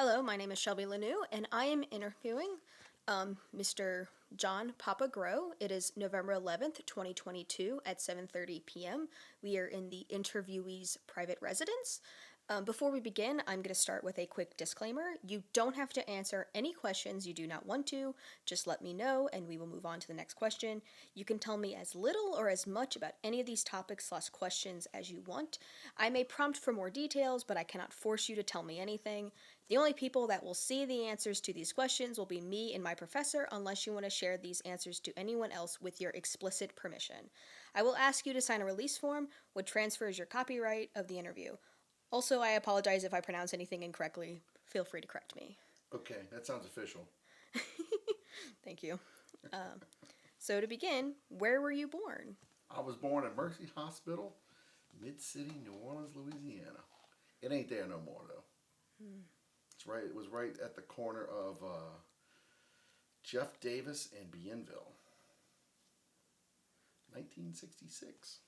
Hello, my name is Shelby Lanoux, and I am interviewing Mr. John Papa Gros. It is November 11th, 2022 at 7:30 p.m. We are in the interviewee's private residence. Before we begin, I'm going to start with a quick disclaimer. You don't have to answer any questions you do not want to. Just let me know, and we will move on to the next question. You can tell me as little or as much about any of these topics/questions as you want. I may prompt for more details, but I cannot force you to tell me anything. The only people that will see the answers to these questions will be me and my professor, unless you want to share these answers to anyone else with your explicit permission. I will ask you to sign a release form, which transfers your copyright of the interview. Also, I apologize if I pronounce anything incorrectly. Feel free to correct me. Okay, that sounds official. Thank you. So to begin, where were you born? I was born at Mercy Hospital, Mid-City, New Orleans, Louisiana. It ain't there no more though. It's right. It was right at the corner of Jeff Davis and Bienville. 1966.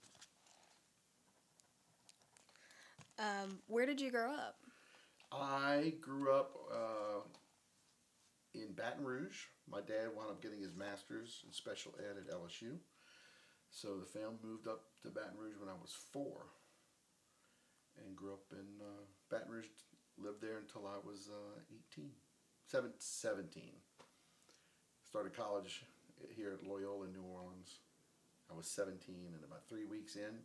Where did you grow up? I grew up in Baton Rouge. My dad wound up getting his master's in special ed at LSU. So the family moved up to Baton Rouge when I was 4 and grew up in Baton Rouge. Lived there until I was 18, 17. Started college here at Loyola, New Orleans. I was 17, and about 3 weeks in,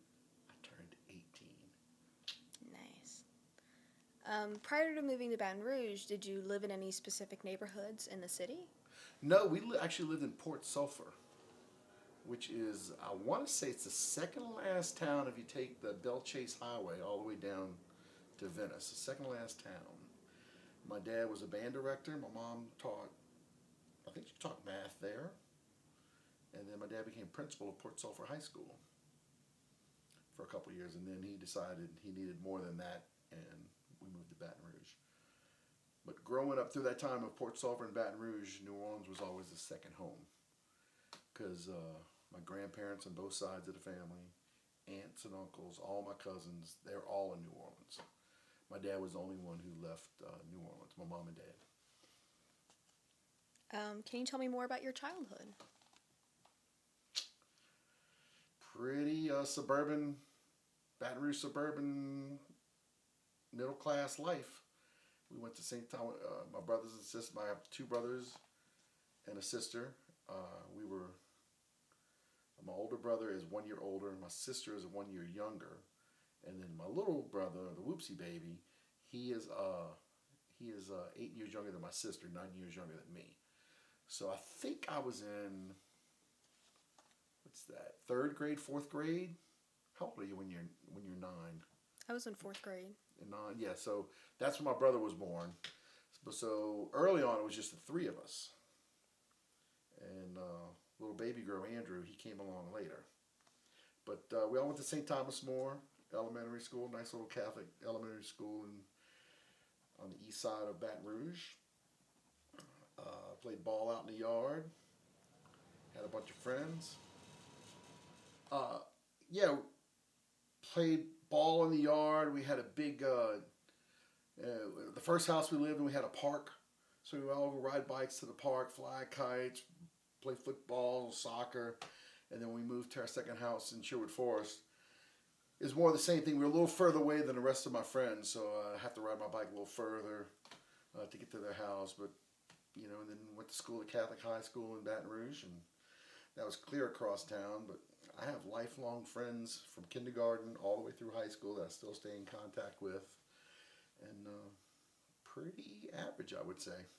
I turned 18. Nice. Prior to moving to Baton Rouge, did you live in any specific neighborhoods in the city? No, we actually lived in Port Sulphur, which is, I want to say it's the second last town if you take the Belle Chase Highway all the way down to Venice, the second last town. My dad was a band director. My mom taught, I think she taught math there. And then my dad became principal of Port Sulphur High School for a couple of years. And then he decided he needed more than that, and we moved to Baton Rouge. But growing up through that time of Port Sulphur and Baton Rouge, New Orleans was always the second home. Because my grandparents on both sides of the family, aunts and uncles, all my cousins, they're all in New Orleans. My dad was the only one who left New Orleans, my mom and dad. Can you tell me more about your childhood? Pretty suburban, Baton Rouge suburban, middle class life. We went to St. Thomas, my brothers and sisters, I have 2 brothers and a sister. My older brother is 1 year older, and my sister is 1 year younger. And then my little brother, the whoopsie baby, he is 8 years younger than my sister, 9 years younger than me. So I think I was in, what's that, 3rd grade, 4th grade? How old are you when you're 9? I was in 4th grade. In 9, yeah. So that's when my brother was born. So early on, it was just the 3 of us. And little baby girl Andrew, he came along later. But we all went to St. Thomas More Elementary School, nice little Catholic elementary school on the east side of Baton Rouge. Played ball out in the yard. Had a bunch of friends. Yeah, played ball in the yard. We had a big, the first house we lived in, we had a park. So we would all go ride bikes to the park, fly kites, play football, soccer. And then we moved to our second house in Sherwood Forest. It's more the same thing. We were a little further away than the rest of my friends, so I have to ride my bike a little further to get to their house. But, you know, and then went to school at Catholic High School in Baton Rouge, and that was clear across town. But I have lifelong friends from kindergarten all the way through high school that I still stay in contact with. And pretty average, I would say.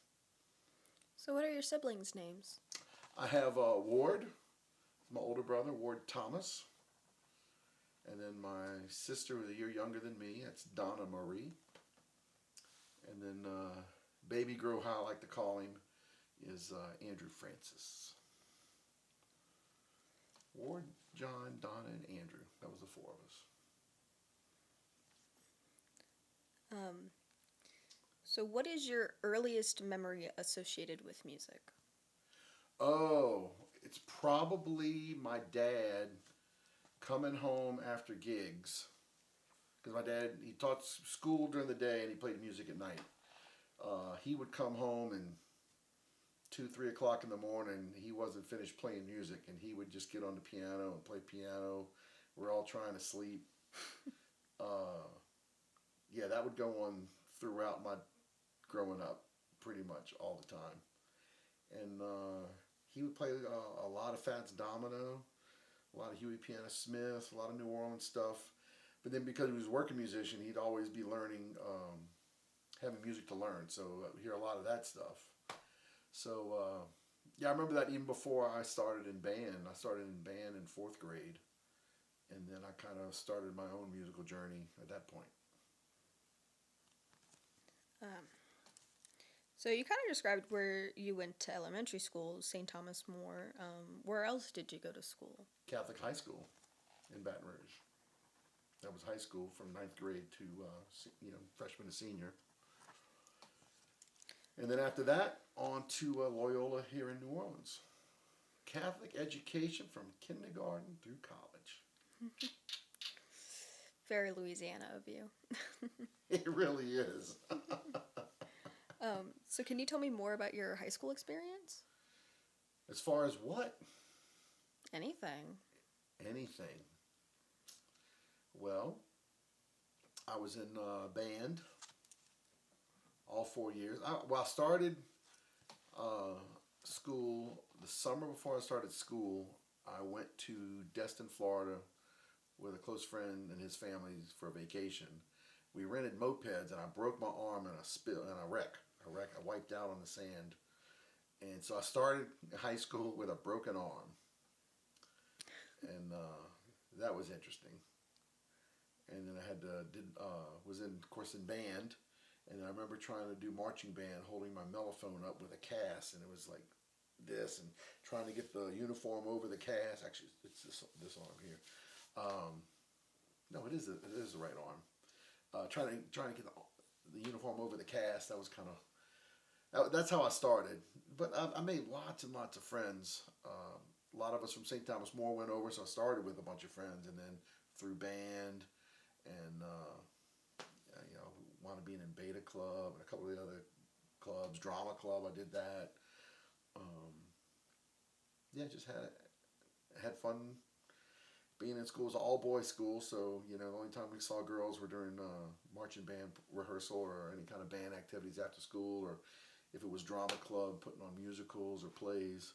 So what are your siblings' names? I have Ward, my older brother, Ward Thomas. And then my sister was a year younger than me. That's Donna Marie. And then baby Gros, how I like to call him, is Andrew Francis. Ward, John, Donna, and Andrew. That was the 4 of us. So what is your earliest memory associated with music? Oh, it's probably my dad coming home after gigs. Because my dad, he taught school during the day and he played music at night. He would come home and 2, 3 o'clock in the morning, he wasn't finished playing music, and he would just get on the piano and play piano. We're all trying to sleep. Uh, yeah, that would go on throughout my growing up, pretty much all the time. And he would play a lot of Fats Domino, a lot of Huey Piano Smith, a lot of New Orleans stuff. But then because he was a working musician, he'd always be learning, having music to learn. So I hear a lot of that stuff. So yeah, I remember that even before I started in band. I started in band in fourth grade, and then I kind of started my own musical journey at that point. Um, so you kind of described where you went to elementary school, St. Thomas More. Where else did you go to school? Catholic high school in Baton Rouge. That was high school from ninth grade to freshman to senior. And then after that, on to Loyola here in New Orleans. Catholic education from kindergarten through college. Very Louisiana of you. It really is. So can you tell me more about your high school experience? As far as what? Anything. Anything. Well, I was in band all 4 years. I started school the summer before I started school. I went to Destin, Florida, with a close friend and his family for vacation. We rented mopeds, and I broke my arm in a wreck. I wiped out on the sand, and so I started high school with a broken arm, and that was interesting. And then I had was in, of course, in band. And I remember trying to do marching band, holding my mellophone up with a cast, and it was like this, and trying to get the uniform over the cast. Actually, it's this arm here. No, it is the right arm. Trying to get the uniform over the cast. That was kind of that's how I started. But I made lots and lots of friends. A lot of us from St. Thomas More went over, so I started with a bunch of friends, and then through band and. Wound up being in Beta Club and a couple of the other clubs, Drama Club. I did that. Yeah, just had fun being in school. It was an all boys school, so the only time we saw girls were during marching band rehearsal or any kind of band activities after school, or if it was Drama Club, putting on musicals or plays.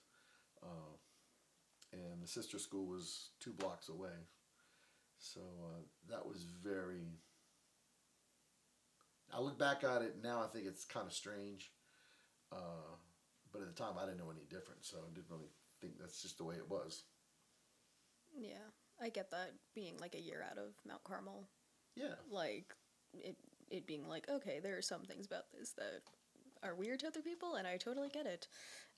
And the sister school was 2 blocks away, so that was very. I look back at it now, I think it's kind of strange. But at the time, I didn't know any different, so I didn't really think that's just the way it was. Yeah, I get that, being like a year out of Mount Carmel. Yeah. Like, it being like, okay, there are some things about this that are weird to other people, and I totally get it.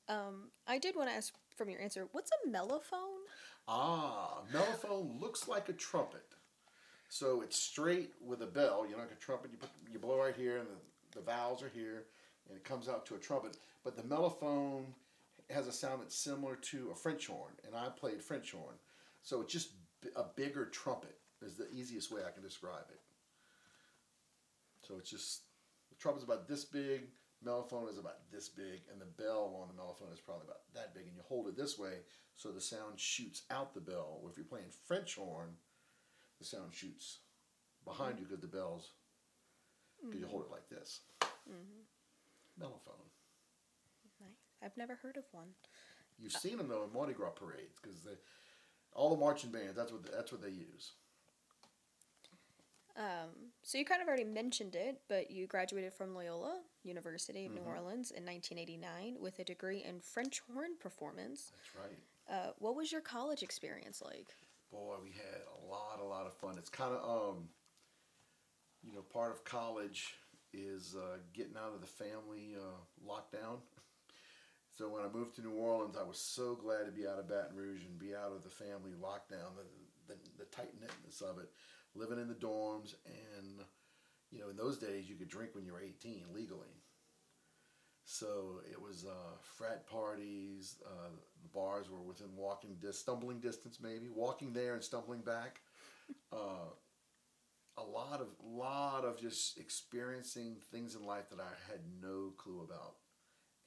I did want to ask from your answer, what's a mellophone? Mellophone looks like a trumpet. So it's straight with a bell, like a trumpet. You blow right here, and the valves are here, and it comes out to a trumpet. But the mellophone has a sound that's similar to a French horn, and I played French horn. So it's just a bigger trumpet is the easiest way I can describe it. So it's just, the trumpet's about this big, mellophone is about this big, and the bell on the mellophone is probably about that big, and you hold it this way so the sound shoots out the bell. Or if you're playing French horn, the sound shoots behind you because the bells, because you hold it like this. Mellophone. Nice. I've never heard of one. You've seen them though in Mardi Gras parades, because all the marching bands, that's what they use. So you kind of already mentioned it, but you graduated from Loyola University of New Orleans in 1989 with a degree in French horn performance. That's right. What was your college experience like? Boy, we had a lot of fun. It's kind of, part of college is getting out of the family lockdown. So when I moved to New Orleans, I was so glad to be out of Baton Rouge and be out of the family lockdown, the tight-knitness of it, living in the dorms. And, in those days, you could drink when you were 18 legally. So it was frat parties. The bars were within stumbling distance, maybe walking there and stumbling back. a lot of just experiencing things in life that I had no clue about,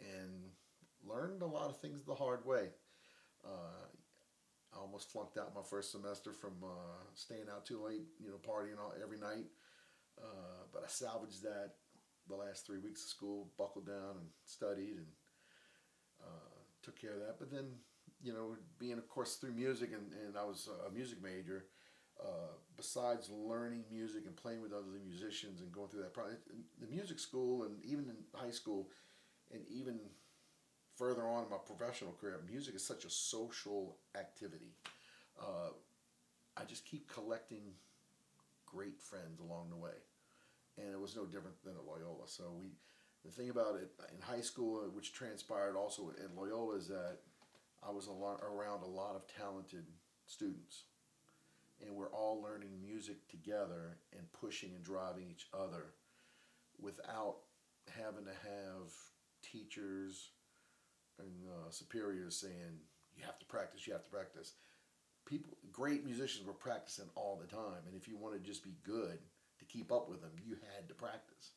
and learned a lot of things the hard way. Uh, I almost flunked out my first semester from staying out too late, partying all every night. But I salvaged that the last 3 weeks of school, buckled down and studied and took care of that. But then, being of course through music, and I was a music major. Besides learning music and playing with other musicians and going through that process, the music school and even in high school and even further on in my professional career, music is such a social activity. Uh, I just keep collecting great friends along the way, and it was no different than at Loyola. So the thing about it in high school, which transpired also at Loyola, is that I was around a lot of talented students, and we're all learning music together and pushing and driving each other without having to have teachers and superiors saying you have to practice, you have to practice. People, great musicians were practicing all the time, and if you wanted to just be good to keep up with them, you had to practice,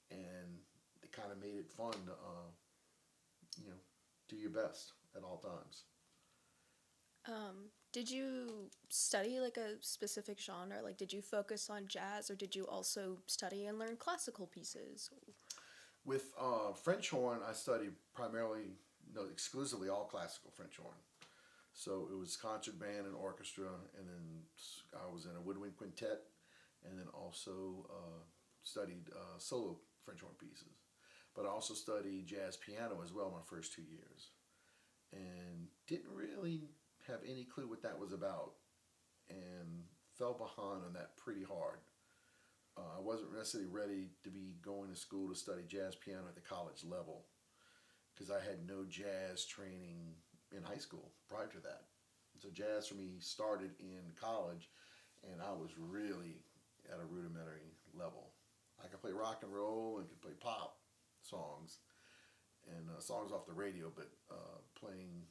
and it kind of made it fun to, you know, do your best at all times. Did you study like a specific genre? Like, did you focus on jazz or did you also study and learn classical pieces? With French horn, I studied primarily, no, exclusively all classical French horn. So it was concert band and orchestra, and then I was in a woodwind quintet, and then also studied solo French horn pieces. But I also studied jazz piano as well my first 2 years, and didn't really have any clue what that was about, and fell behind on that pretty hard. I wasn't necessarily ready to be going to school to study jazz piano at the college level because I had no jazz training in high school prior to that. So jazz for me started in college, and I was really at a rudimentary level. I could play rock and roll and could play pop songs and songs off the radio, but playing,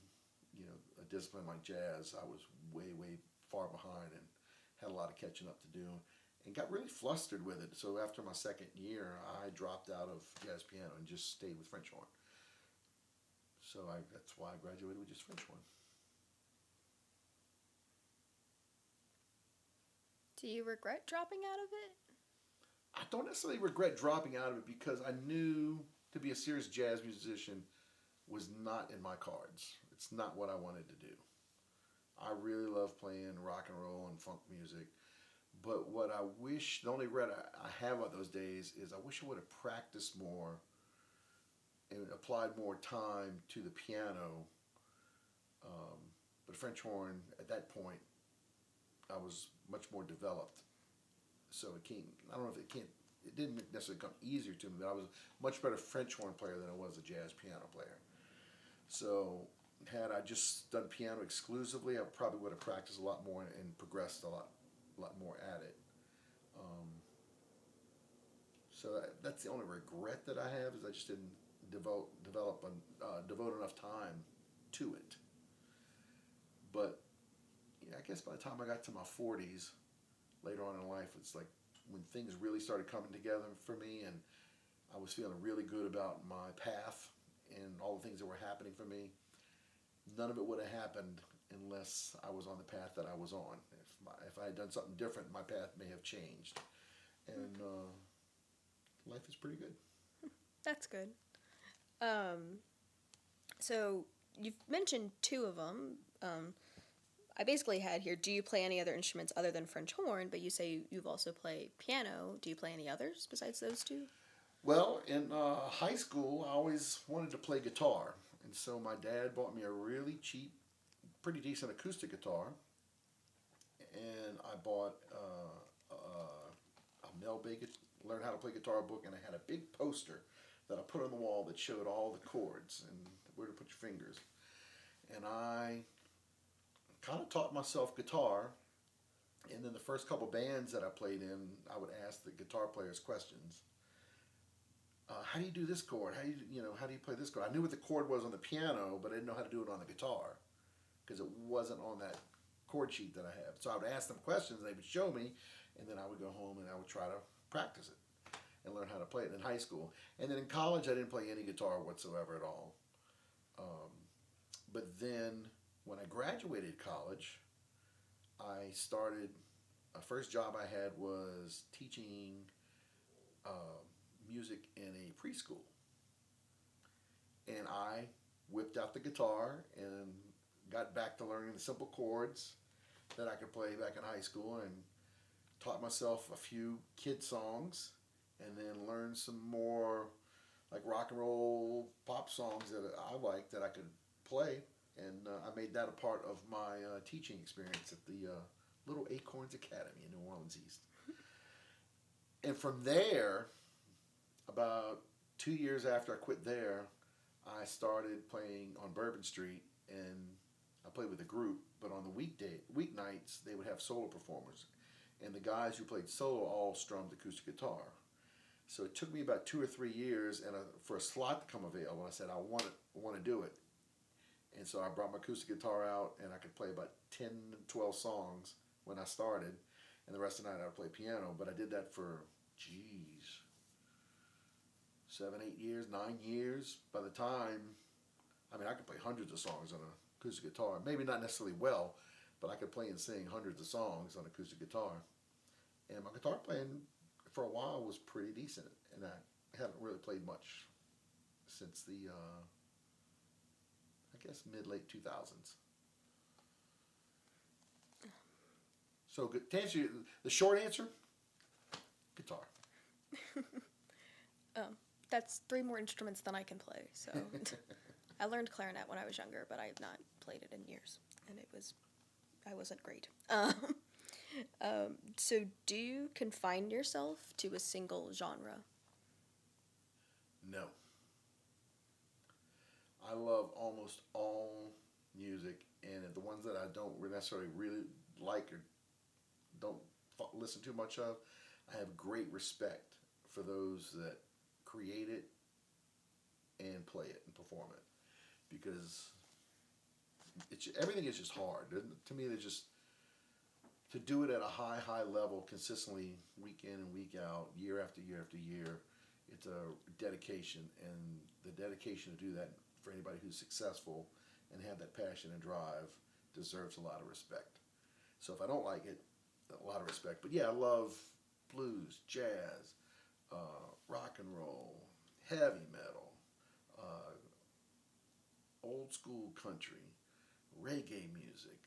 a discipline like jazz, I was way, way far behind and had a lot of catching up to do, and got really flustered with it. So after my second year, I dropped out of jazz piano and just stayed with French horn. So that's why I graduated with just French horn. Do you regret dropping out of it? I don't necessarily regret dropping out of it because I knew to be a serious jazz musician was not in my cards. It's not what I wanted to do. I really love playing rock and roll and funk music. But what I wish, the only regret I have of those days is I wish I would have practiced more and applied more time to the piano. Um, but French horn, at that point, I was much more developed. So it came, I don't know if it can't, it didn't necessarily come easier to me, but I was a much better French horn player than I was a jazz piano player. So had I just done piano exclusively, I probably would have practiced a lot more and progressed a lot more at it. Um, so that's the only regret that I have is I just didn't devote enough time to it. But I guess by the time I got to my 40s, later on in life, it's like when things really started coming together for me, and I was feeling really good about my path and all the things that were happening for me. None of it would have happened unless I was on the path that I was on. If I had done something different, my path may have changed. And life is pretty good. That's good. Um, so you've mentioned two of them. I basically had here, do you play any other instruments other than French horn? But you say you've also played piano. Do you play any others besides those two? Well, in high school, I always wanted to play guitar. And so my dad bought me a really cheap, pretty decent acoustic guitar. And I bought a Mel Bay Learn How to Play Guitar book, and I had a big poster that I put on the wall that showed all the chords and where to put your fingers. And I kind of taught myself guitar, and then the first couple bands that I played in, I would ask the guitar players questions. How do you do this chord? How do you play this chord? I knew what the chord was on the piano, but I didn't know how to do it on the guitar because it wasn't on that chord sheet that I have. So I would ask them questions, they would show me, and then I would go home and I would try to practice it and learn how to play it in high school. And then in college, I didn't play any guitar whatsoever at all. Um, but then when I graduated college, I started. A first job I had was teaching uh, music in a preschool, and I whipped out the guitar and got back to learning the simple chords that I could play back in high school, and taught myself a few kid songs, and then learned some more like rock and roll pop songs that I liked that I could play, and I made that a part of my teaching experience at the Little Acorns Academy in New Orleans East. And from there, about 2 years after I quit there, I started playing on Bourbon Street, and I played with a group. But on the weeknights, they would have solo performers, and the guys who played solo all strummed acoustic guitar. So it took me about 2 or 3 years, and for a slot to come available, I said I want to do it. And so I brought my acoustic guitar out, and I could play about 10, 12 songs when I started, and the rest of the night I would play piano. But I did that for, 7, 8 years, 9 years. By the time, I could play hundreds of songs on an acoustic guitar. Maybe not necessarily well, but I could play and sing hundreds of songs on acoustic guitar. And my guitar playing for a while was pretty decent, and I haven't really played much since the, I guess, mid-late 2000s. So to answer you, the short answer, guitar. That's 3 more instruments than I can play. So I learned clarinet when I was younger, but I have not played it in years, and I wasn't great. So do you confine yourself to a single genre? No. I love almost all music, and the ones that I don't necessarily really like or don't listen too much of, I have great respect for those that create it and play it and perform it, because everything is just hard. To me, they're just to do it at a high level consistently, week in and week out, year after year after year. It's a dedication, and the dedication to do that for anybody who's successful and have that passion and drive deserves a lot of respect. So if I don't like it, a lot of respect. But yeah, I love blues, jazz, rock and roll, heavy metal, old school country, reggae music,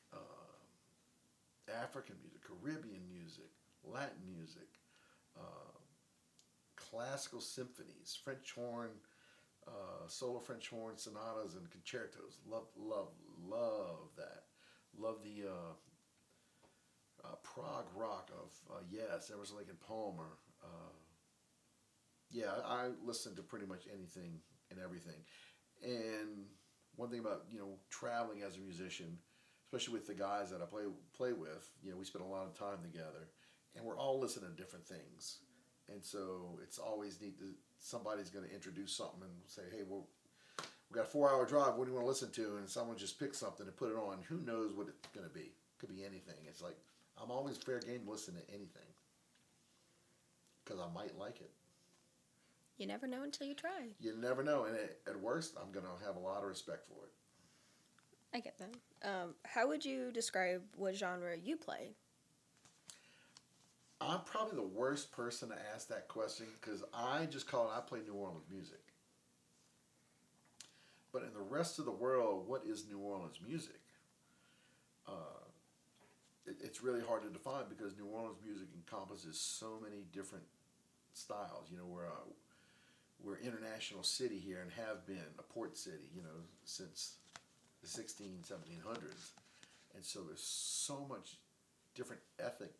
African music, Caribbean music, Latin music, classical symphonies, French horn, solo French horn sonatas and concertos. Love that. Love the prog rock of yes, Emerson, Lake and Palmer. Yeah, I listen to pretty much anything and everything. And one thing about traveling as a musician, especially with the guys that I play with, we spend a lot of time together, and we're all listening to different things. And so it's always neat that somebody's going to introduce something and say, hey, well, we got a 4-hour drive, what do you want to listen to? And someone just picks something and put it on. Who knows what it's going to be? Could be anything. It's like, I'm always fair game to listen to anything, because I might like it. You never know until you try. You never know, and at worst, I'm going to have a lot of respect for it. I get that. How would you describe what genre you play? I'm probably the worst person to ask that question, because I just call it, I play New Orleans music. But in the rest of the world, what is New Orleans music? It's really hard to define, because New Orleans music encompasses so many different styles. We're an international city here, and have been a port city, since the 1700s. And so there's so much different ethnic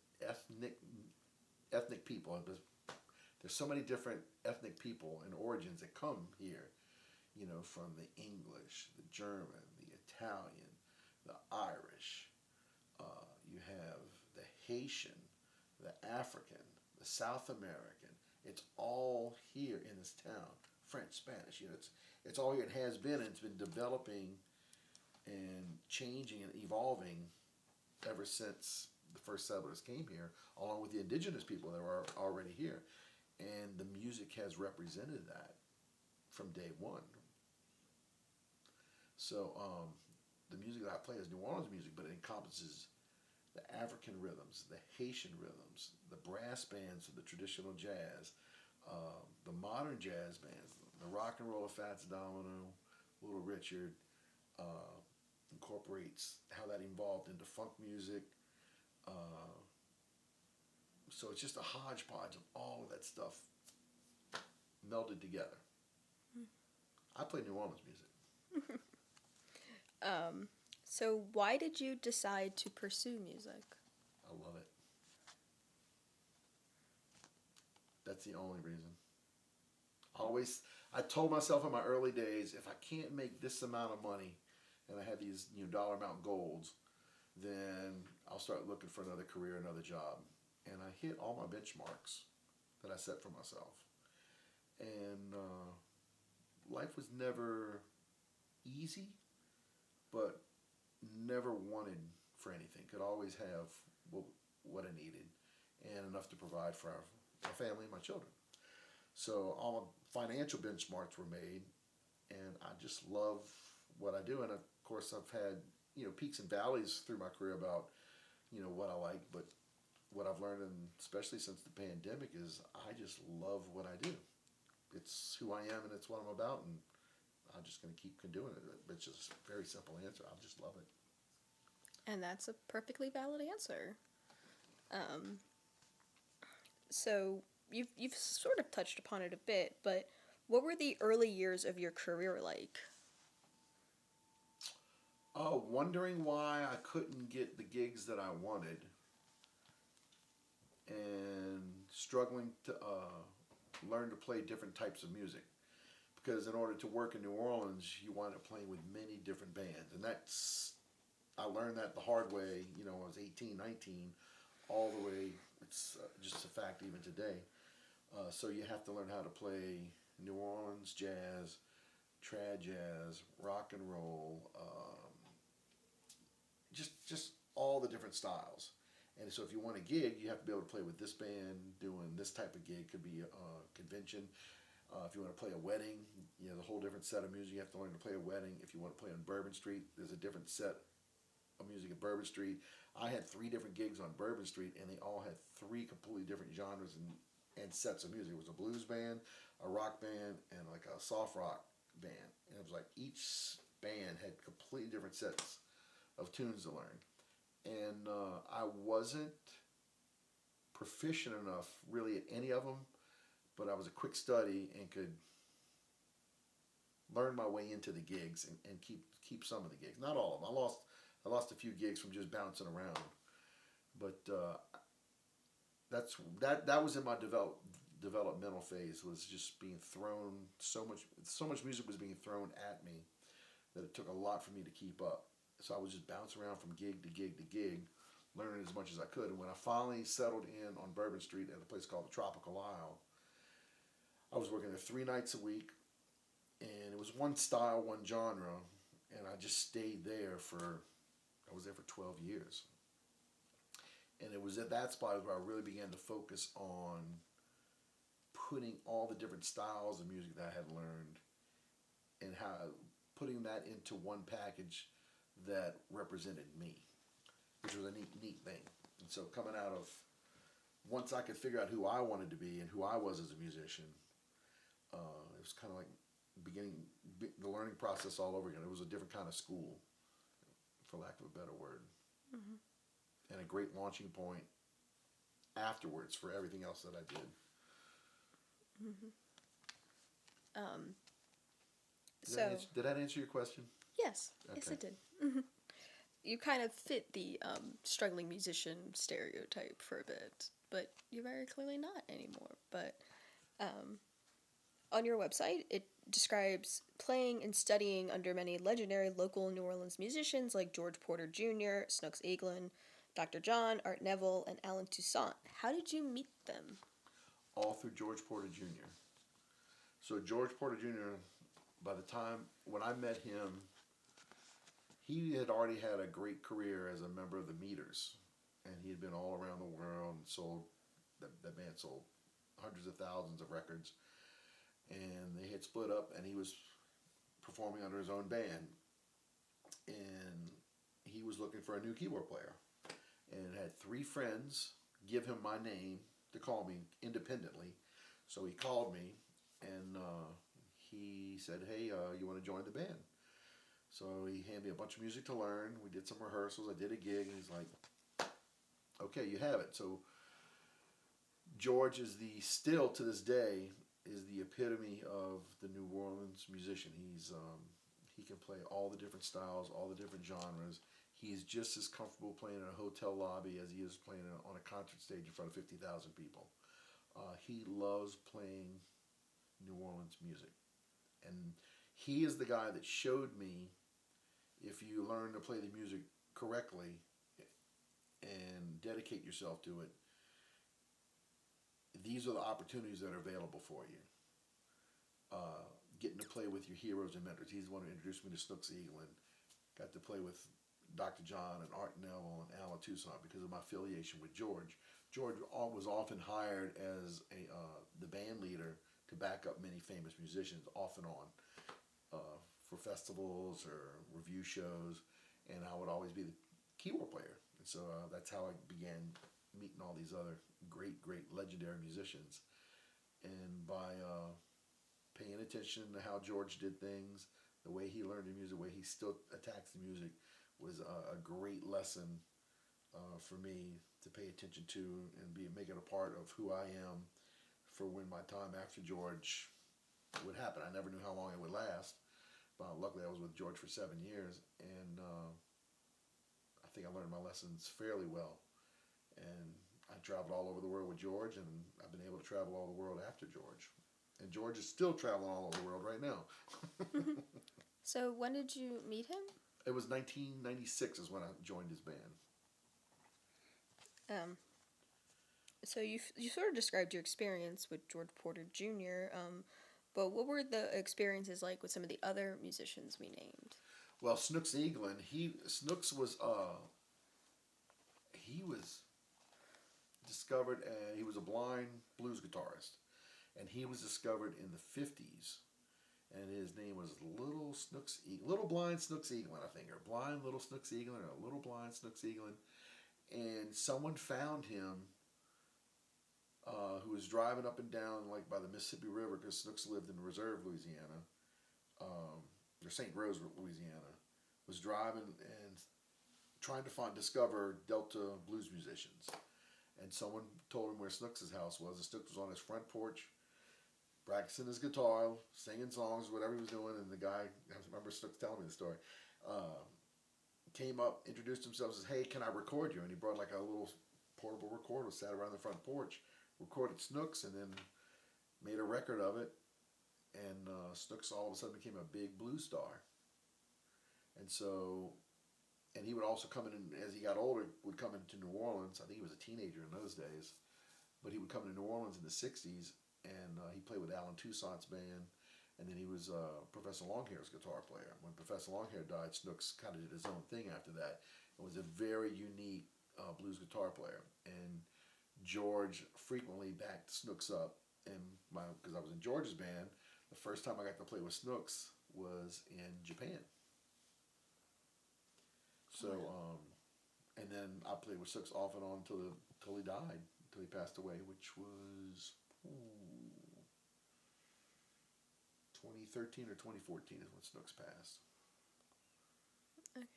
people. There's so many different ethnic people and origins that come here, from the English, the German, the Italian, the Irish. You have the Haitian, the African, the South American. It's all here in this town. French, Spanish. It's all here. It has been, and it's been developing and changing and evolving ever since the first settlers came here, along with the indigenous people that were already here. And the music has represented that from day one. So the music that I play is New Orleans music, but it encompasses the African rhythms, the Haitian rhythms, the brass bands of the traditional jazz, the modern jazz bands, the rock and roll of Fats Domino, Little Richard, incorporates how that evolved into funk music. Uh, so it's just a hodgepodge of all of that stuff melded together. I play New Orleans music. So why did you decide to pursue music? I love it. That's the only reason. I told myself in my early days, if I can't make this amount of money, and I had these dollar amount goals, then I'll start looking for another career, another job. And I hit all my benchmarks that I set for myself. And life was never easy, but never wanted for anything. Could always have what I needed and enough to provide for our family and my children. So all my financial benchmarks were made, and I just love what I do. And of course, I've had peaks and valleys through my career about what I like, but what I've learned, and especially since the pandemic, is I just love what I do. It's who I am, and it's what I'm about, and I'm just going to keep doing it. It's just a very simple answer. I just love it. And that's a perfectly valid answer. So you've sort of touched upon it a bit, but what were the early years of your career like? Wondering why I couldn't get the gigs that I wanted, and struggling to learn to play different types of music. Because in order to work in New Orleans, you wind up playing with many different bands. And I learned that the hard way, when I was 18, 19, all the way, it's just a fact even today. So you have to learn how to play New Orleans jazz, trad jazz, rock and roll, just all the different styles. And so if you want a gig, you have to be able to play with this band doing this type of gig. Could be a convention. If you want to play a wedding, the whole different set of music. You have to learn to play a wedding. If you want to play on Bourbon Street, there's a different set of music at Bourbon Street. I had 3 different gigs on Bourbon Street, and they all had 3 completely different genres and sets of music. It was a blues band, a rock band, and like a soft rock band. And it was like each band had completely different sets of tunes to learn. And I wasn't proficient enough really at any of them, but I was a quick study and could learn my way into the gigs and keep some of the gigs. Not all of them. I lost a few gigs from just bouncing around, but that was in my developmental phase, was just being thrown so much music was being thrown at me that it took a lot for me to keep up. So I was just bouncing around from gig to gig to gig, learning as much as I could. And when I finally settled in on Bourbon Street at a place called the Tropical Isle, I was working there 3 nights a week, and it was one style, one genre, and I just stayed there I was there for 12 years. And it was at that spot where I really began to focus on putting all the different styles of music that I had learned and putting that into one package that represented me, which was a neat thing. And so coming out of, once I could figure out who I wanted to be and who I was as a musician, it was kind of like beginning the learning process all over again. It was a different kind of school, for lack of a better word, and a great launching point afterwards for everything else that I did. Did that answer your question? Yes, Okay. yes, it did. You kind of fit the struggling musician stereotype for a bit, but you're very clearly not anymore. But on your website, it describes playing and studying under many legendary local New Orleans musicians like George Porter Jr., Snooks Eaglin, Dr. John, Art Neville, and Alan Toussaint. How did you meet them? All through George Porter Jr. So George Porter Jr., by the time when I met him, he had already had a great career as a member of the Meters, and he had been all around the world and sold. That band sold hundreds of thousands of records, and they had split up, and he was performing under his own band, and he was looking for a new keyboard player, and had three friends give him my name to call me independently. So he called me, and he said, "Hey, you want to join the band?" So he handed me a bunch of music to learn. We did some rehearsals. I did a gig, and he's like, "Okay, you have it." So George is still to this day is the epitome of the New Orleans musician. He can play all the different styles, all the different genres. He's just as comfortable playing in a hotel lobby as he is playing on a concert stage in front of 50,000 people. He loves playing New Orleans music, and he is the guy that showed me, if you learn to play the music correctly and dedicate yourself to it, these are the opportunities that are available for you. Getting to play with your heroes and mentors. He's the one who introduced me to Snooks Eaglin. Got to play with Dr. John and Art Neville and Alan Toussaint because of my affiliation with George. George was often hired as the band leader to back up many famous musicians off and on for festivals or review shows, and I would always be the keyboard player. And so that's how I began meeting all these other great legendary musicians. And by paying attention to how George did things, the way he learned the music, the way he still attacks the music, was a great lesson for me to pay attention to and make it a part of who I am for when my time after George would happen. I never knew how long it would last, but luckily I was with George for 7 years, and I think I learned my lessons fairly well. And I traveled all over the world with George, and I've been able to travel all the world after George. And George is still traveling all over the world right now. So when did you meet him? It was 1996 is when I joined his band. So you sort of described your experience with George Porter Jr., but what were the experiences like with some of the other musicians we named? Well, Snooks Eaglin, Snooks was he was discovered. He was a blind blues guitarist, and he was discovered in the 50s. And his name was Little Blind Snooks Eaglin, I think, or Blind Little Snooks Eaglin, or Little Blind Snooks Eaglin. And someone found him who was driving up and down like by the Mississippi River, because Snooks lived in Reserve, Louisiana, or St. Rose, Louisiana, was driving and trying to discover Delta blues musicians. And someone told him where Snooks' house was, and Snooks was on his front porch, practicing his guitar, singing songs, whatever he was doing, and the guy, I remember Snooks telling me the story, came up, introduced himself, says, "Hey, can I record you?" And he brought like a little portable recorder, sat around the front porch, recorded Snooks, and then made a record of it. And Snooks all of a sudden became a big blues star. And so, and he would also come in, as he got older, would come into New Orleans. I think he was a teenager in those days, but he would come to New Orleans in the 60s, and he played with Alan Toussaint's band, and then he was Professor Longhair's guitar player. When Professor Longhair died, Snooks kind of did his own thing after that. It was a very unique blues guitar player, and George frequently backed Snooks up, and because I was in George's band, the first time I got to play with Snooks was in Japan. So, and then I played with Snooks off and on until he died, until he passed away, which was 2013 or 2014 is when Snooks passed. Okay.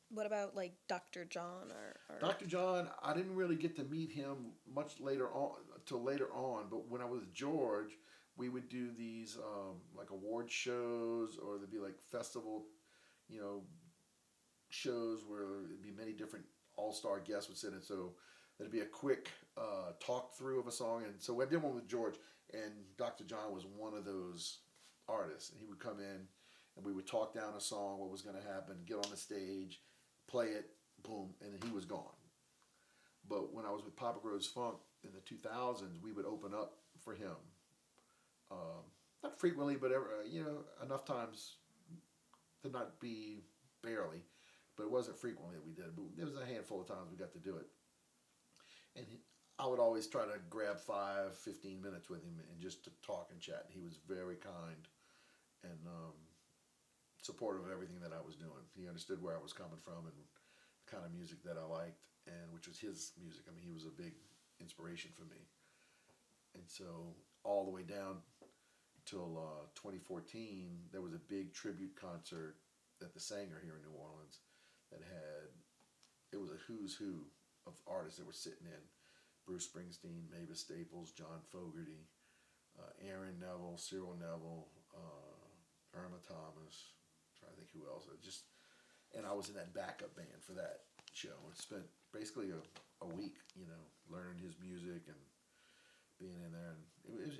What about like Dr. John or Dr. John, I didn't really get to meet him much later on, till later on. But when I was George, we would do these like award shows, or there'd be like festival, shows where it'd be many different all-star guests would sit in. So there'd be a quick talk through of a song, and so I did one with George, and Dr. John was one of those artists, and he would come in, and we would talk down a song, what was going to happen, get on the stage, play it, boom, and then he was gone. But when I was with Papa Gros Funk in the 2000s, we would open up for him. Not not frequently, but enough times to not be barely. But it wasn't frequently that we did. But there was a handful of times we got to do it. And I would always try to grab 5, 15 minutes with him and just to talk and chat. He was very kind and supportive of everything that I was doing. He understood where I was coming from and the kind of music that I liked, and which was his music. I mean, he was a big inspiration for me. And so all the way down till 2014, there was a big tribute concert at the Sanger here in New Orleans that had, it was a who's who of artists that were sitting in. Bruce Springsteen, Mavis Staples, John Fogerty, Aaron Neville, Cyril Neville, Irma Thomas. I'm trying to think who else. And I was in that backup band for that show. I spent basically a week, learning his music and being in there. And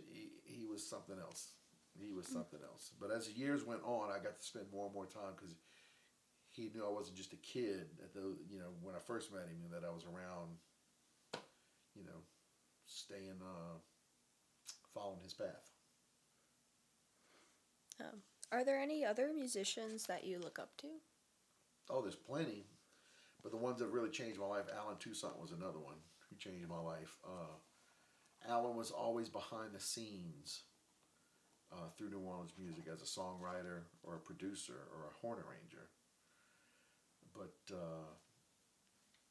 he was something else. He was something else. But as the years went on, I got to spend more and more time because he knew I wasn't just a kid. When I first met him, that I was around, staying, following his path. Are there any other musicians that you look up to? Oh, there's plenty. But the ones that really changed my life, Alan Toussaint was another one who changed my life. Alan was always behind the scenes through New Orleans music as a songwriter or a producer or a horn arranger. But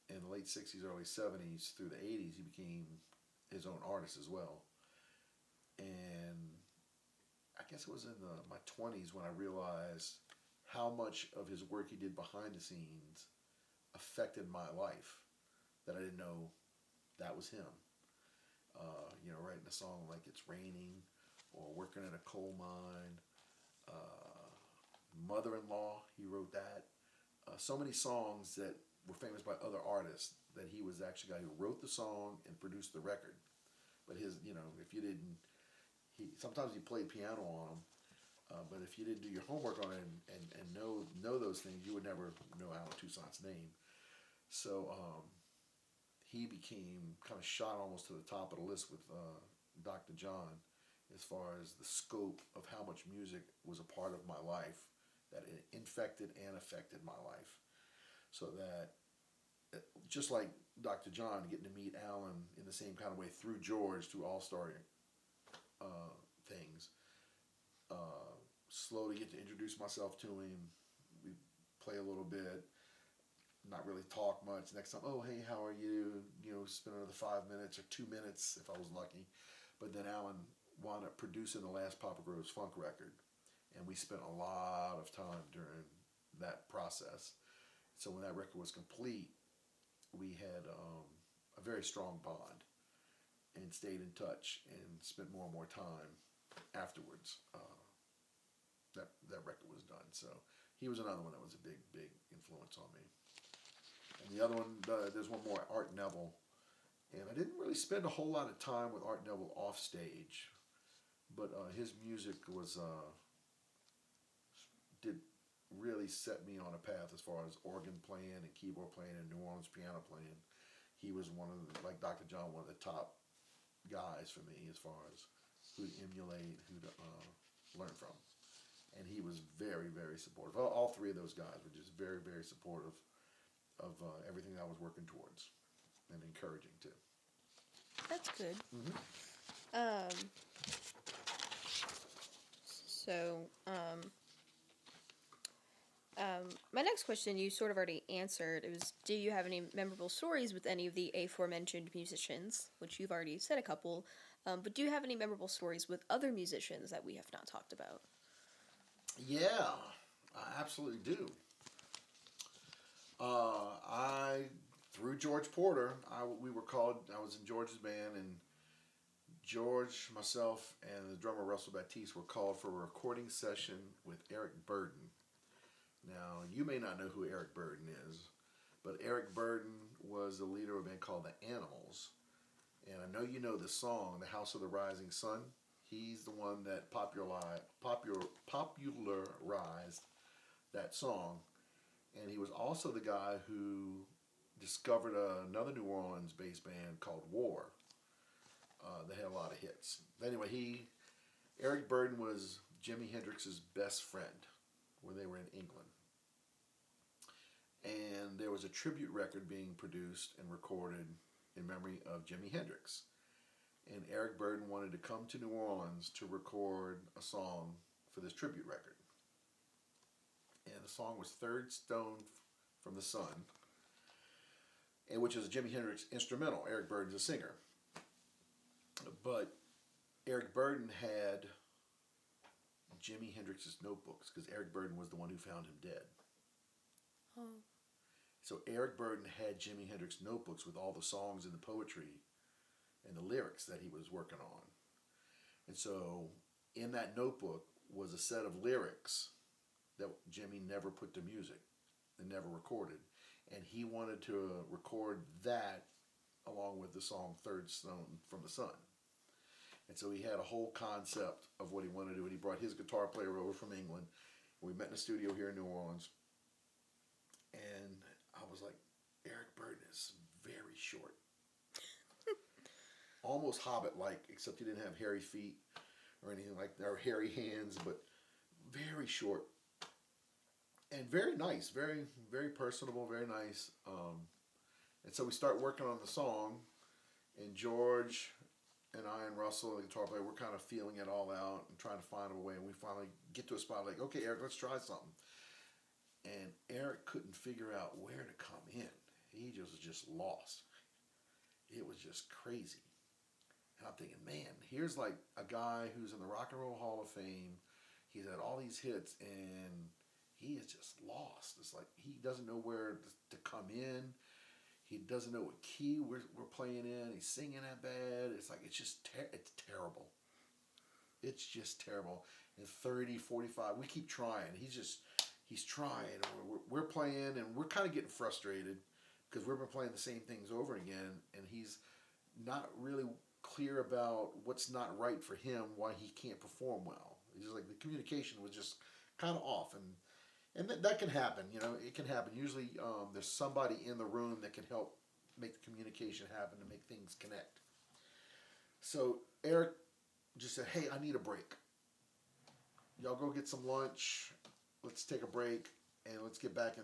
in the late 60s, early 70s, through the 80s, he became his own artist as well. And I guess it was in my 20s when I realized how much of his work he did behind the scenes affected my life, that I didn't know that was him. Writing a song like It's Raining, or Working in a Coal Mine, Mother-in-Law, he wrote that. So many songs that were famous by other artists that he was actually the guy who wrote the song and produced the record. But his, if you didn't, sometimes he played piano on them, but if you didn't do your homework on it and know those things, you would never know Alan Toussaint's name. So he became kind of shot almost to the top of the list with Dr. John as far as the scope of how much music was a part of my life, that it infected and affected my life. So that, just like Dr. John, getting to meet Alan in the same kind of way through George, through All-Star things, slowly get to introduce myself to him. We play a little bit, not really talk much. Next time, oh, hey, how are you? Spend another 5 minutes or 2 minutes if I was lucky. But then Alan wound up producing the last Papa Gros funk record. And we spent a lot of time during that process. So when that record was complete, we had a very strong bond and stayed in touch and spent more and more time afterwards. That record was done. So he was another one that was a big, big influence on me. And the other one, there's one more, Art Neville. And I didn't really spend a whole lot of time with Art Neville off stage, but his music did really set me on a path as far as organ playing and keyboard playing and New Orleans piano playing. He was one of the, like Dr. John, one of the top guys for me as far as who to emulate, who to learn from. And he was very, very supportive. All three of those guys were just very, very supportive of everything I was working towards, and encouraging too. That's good. Mm-hmm. My next question you sort of already answered. It was, do you have any memorable stories with any of the aforementioned musicians, which you've already said a couple, but do you have any memorable stories with other musicians that we have not talked about? Yeah, I absolutely do. Through George Porter, we were called, I was in George's band, and George, myself, and the drummer Russell Baptiste were called for a recording session with Eric Burden. Now, you may not know who Eric Burden is, but Eric Burden was the leader of a band called The Animals. And I know you know the song, The House of the Rising Sun. He's the one that popularized that song. And he was also the guy who discovered another New Orleans-based band called War. They had a lot of hits. Anyway, he Eric Burdon was Jimi Hendrix's best friend when they were in England. And there was a tribute record being produced and recorded in memory of Jimi Hendrix. And Eric Burdon wanted to come to New Orleans to record a song for this tribute record. And the song was Third Stone from the Sun, and which is a Jimi Hendrix instrumental. Eric Burdon's a singer. But Eric Burdon had Jimi Hendrix's notebooks because Eric Burdon was the one who found him dead. Oh. So Eric Burdon had Jimi Hendrix notebooks with all the songs and the poetry and the lyrics that he was working on. And so in that notebook was a set of lyrics that Jimmy never put to music and never recorded. And he wanted to record that along with the song Third Stone from the Sun. And so he had a whole concept of what he wanted to do. And he brought his guitar player over from England. We met in a studio here in New Orleans. And I was like, Eric Burdon is very short. Almost Hobbit-like, except he didn't have hairy feet or anything like that, or hairy hands, but very short. And very nice, very, very personable, very nice. And so we start working on the song, and George and I and Russell, the guitar player, we're kind of feeling it all out and trying to find a way. And we finally get to a spot like, okay, Eric, let's try something. And Eric couldn't figure out where to come in. He was just lost. It was just crazy. And I'm thinking, man, here's like a guy who's in the Rock and Roll Hall of Fame. He's had all these hits, and he is just lost. It's like he doesn't know where to come in. He doesn't know what key we're playing in. He's singing that bad. It's like, it's just, it's terrible. It's just terrible. And 30, 45, we keep trying. He's trying. We're playing, and we're kind of getting frustrated because we've been playing the same things over again, and he's not really clear about what's not right for him, why he can't perform well. It's just like the communication was just kind of off, and that can happen. You know, it can happen. Usually, there's somebody in the room that can help make the communication happen to make things connect. So Eric just said, "Hey, I need a break. Y'all go get some lunch. Let's take a break, and let's get back in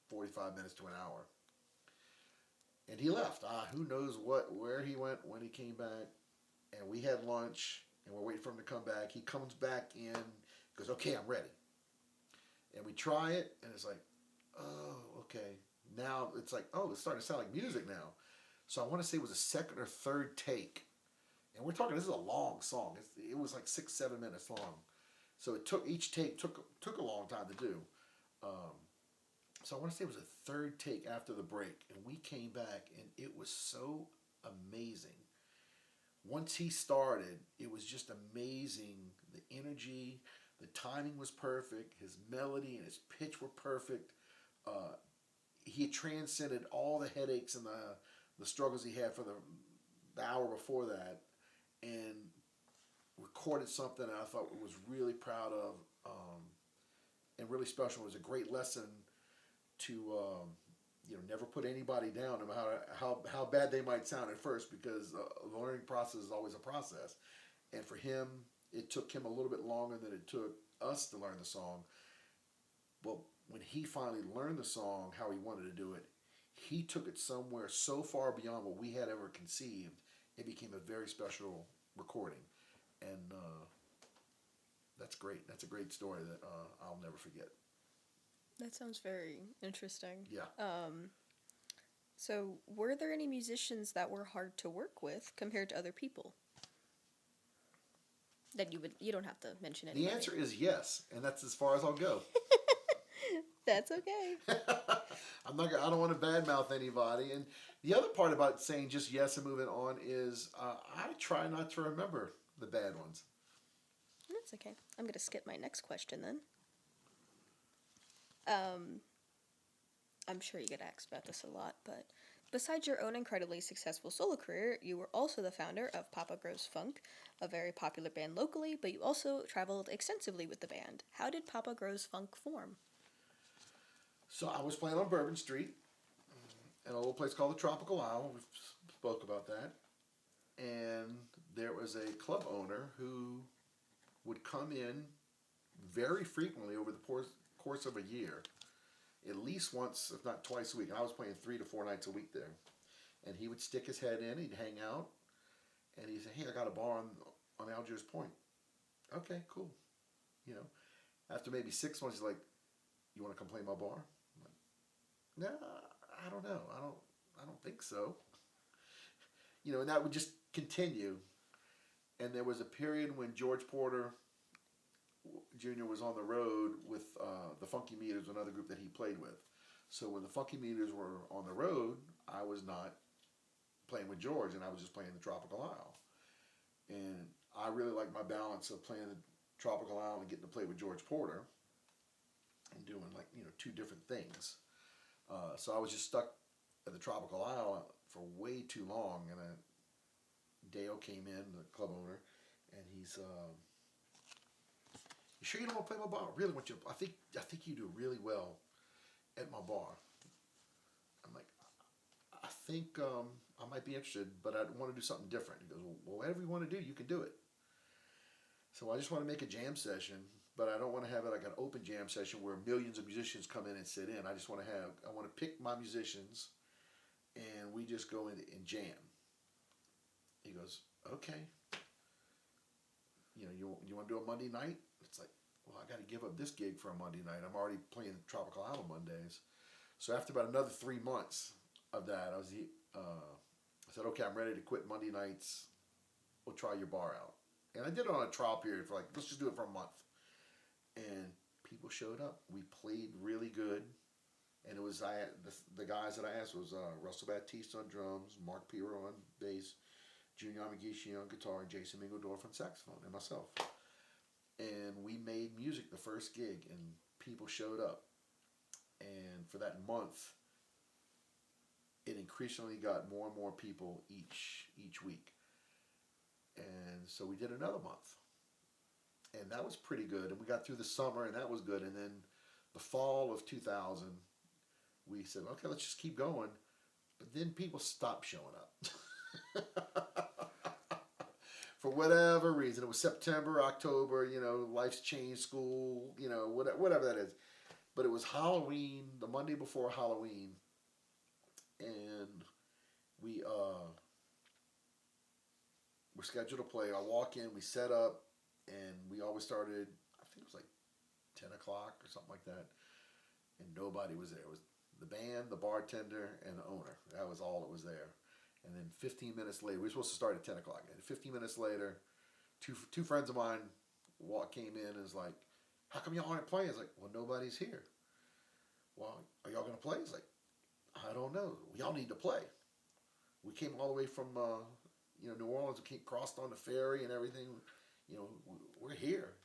45 minutes to an hour." And he left. Who knows where he went when he came back. And we had lunch, and we're waiting for him to come back. He comes back in, goes, "Okay, I'm ready." And we try it, and it's like, oh, okay. Now it's like, oh, it's starting to sound like music now. So I want to say it was a second or third take. And we're talking, this is a long song. It was like 6-7 minutes long. So it took, each take took a long time to do. So I want to say it was a third take after the break, and we came back, and it was so amazing. Once he started, it was just amazing. The energy, the timing was perfect. His melody and his pitch were perfect. He transcended all the headaches and the struggles he had for the hour before that, and recorded something that I thought was really proud of, and really special. It was a great lesson to never put anybody down, no matter how bad they might sound at first, because the learning process is always a process. And for him, it took him a little bit longer than it took us to learn the song. But when he finally learned the song how he wanted to do it, he took it somewhere so far beyond what we had ever conceived. It became a very special recording. And that's great. That's a great story that I'll never forget. That sounds very interesting. Yeah. So were there any musicians that were hard to work with compared to other people? That you don't have to mention anybody. The answer is yes, and that's as far as I'll go. That's okay. I don't want to badmouth anybody. And the other part about saying just yes and moving on is I try not to remember the bad ones. That's okay. I'm going to skip my next question then. I'm sure you get asked about this a lot, but besides your own incredibly successful solo career, you were also the founder of Papa Gros Funk, a very popular band locally, but you also traveled extensively with the band. How did Papa Gros Funk form? So I was playing on Bourbon Street in a little place called the Tropical Isle. We spoke about that. And there was a club owner who would come in very frequently over the course of a year, at least once, if not twice a week. And I was playing 3 to 4 nights a week there. And he would stick his head in, he'd hang out, and he'd say, "Hey, I got a bar on Algiers Point." Okay, cool. You know, after maybe 6 months, he's like, "You want to come play my bar?" I'm like, "No, I don't know. I don't think so." You know, and that would just continue. And there was a period when George Porter Jr. was on the road with the Funky Meters, another group that he played with. So when the Funky Meters were on the road, I was not playing with George, and I was just playing the Tropical Isle. And I really liked my balance of playing the Tropical Isle and getting to play with George Porter and doing, like, you know, two different things. So I was just stuck at the Tropical Isle for way too long, and Dale came in, the club owner, and he's, "You sure you don't want to play my bar? I really want you to, I think you do really well at my bar." I'm like, "I think I might be interested, but I want to do something different." He goes, "Well, whatever you want to do, you can do it." So I just want to make a jam session, but I don't want to have it like an open jam session where millions of musicians come in and sit in. I just want to I want to pick my musicians, and we just go in and jam. He goes, "Okay. You know, you want to do a Monday night?" It's like, well, I got to give up this gig for a Monday night. I'm already playing Tropical Isle Mondays. So after about another 3 months of that, I said, "Okay, I'm ready to quit Monday nights. We'll try your bar out." And I did it on a trial period for, like, let's just do it for a month. And people showed up. We played really good. And it was the guys that I asked was Russell Baptiste on drums, Mark Piro on bass, Junior Amagishi on guitar, and Jason Mingodorf on saxophone, and myself. And we made music the first gig, and people showed up. And for that month, it increasingly got more and more people each week. And so we did another month. And that was pretty good. And we got through the summer, and that was good. And then the fall of 2000, we said, "Okay, let's just keep going." But then people stopped showing up. For whatever reason. It was September, October, you know, life's changed, school, you know, whatever that is. But it was Halloween, the Monday before Halloween. And we were scheduled to play. I walk in, we set up, and we always started, I think it was like 10 o'clock or something like that. And nobody was there. It was the band, the bartender, and the owner. That was all that was there. And then 15 minutes later, we were supposed to start at 10 o'clock. And 15 minutes later, two friends of mine came in and was like, "How come y'all aren't playing?" I was like, "Well, nobody's here." "Well, are y'all going to play?" It's like, "I don't know. Y'all need to play." We came all the way from New Orleans. We crossed on the ferry and everything. You know, we're here.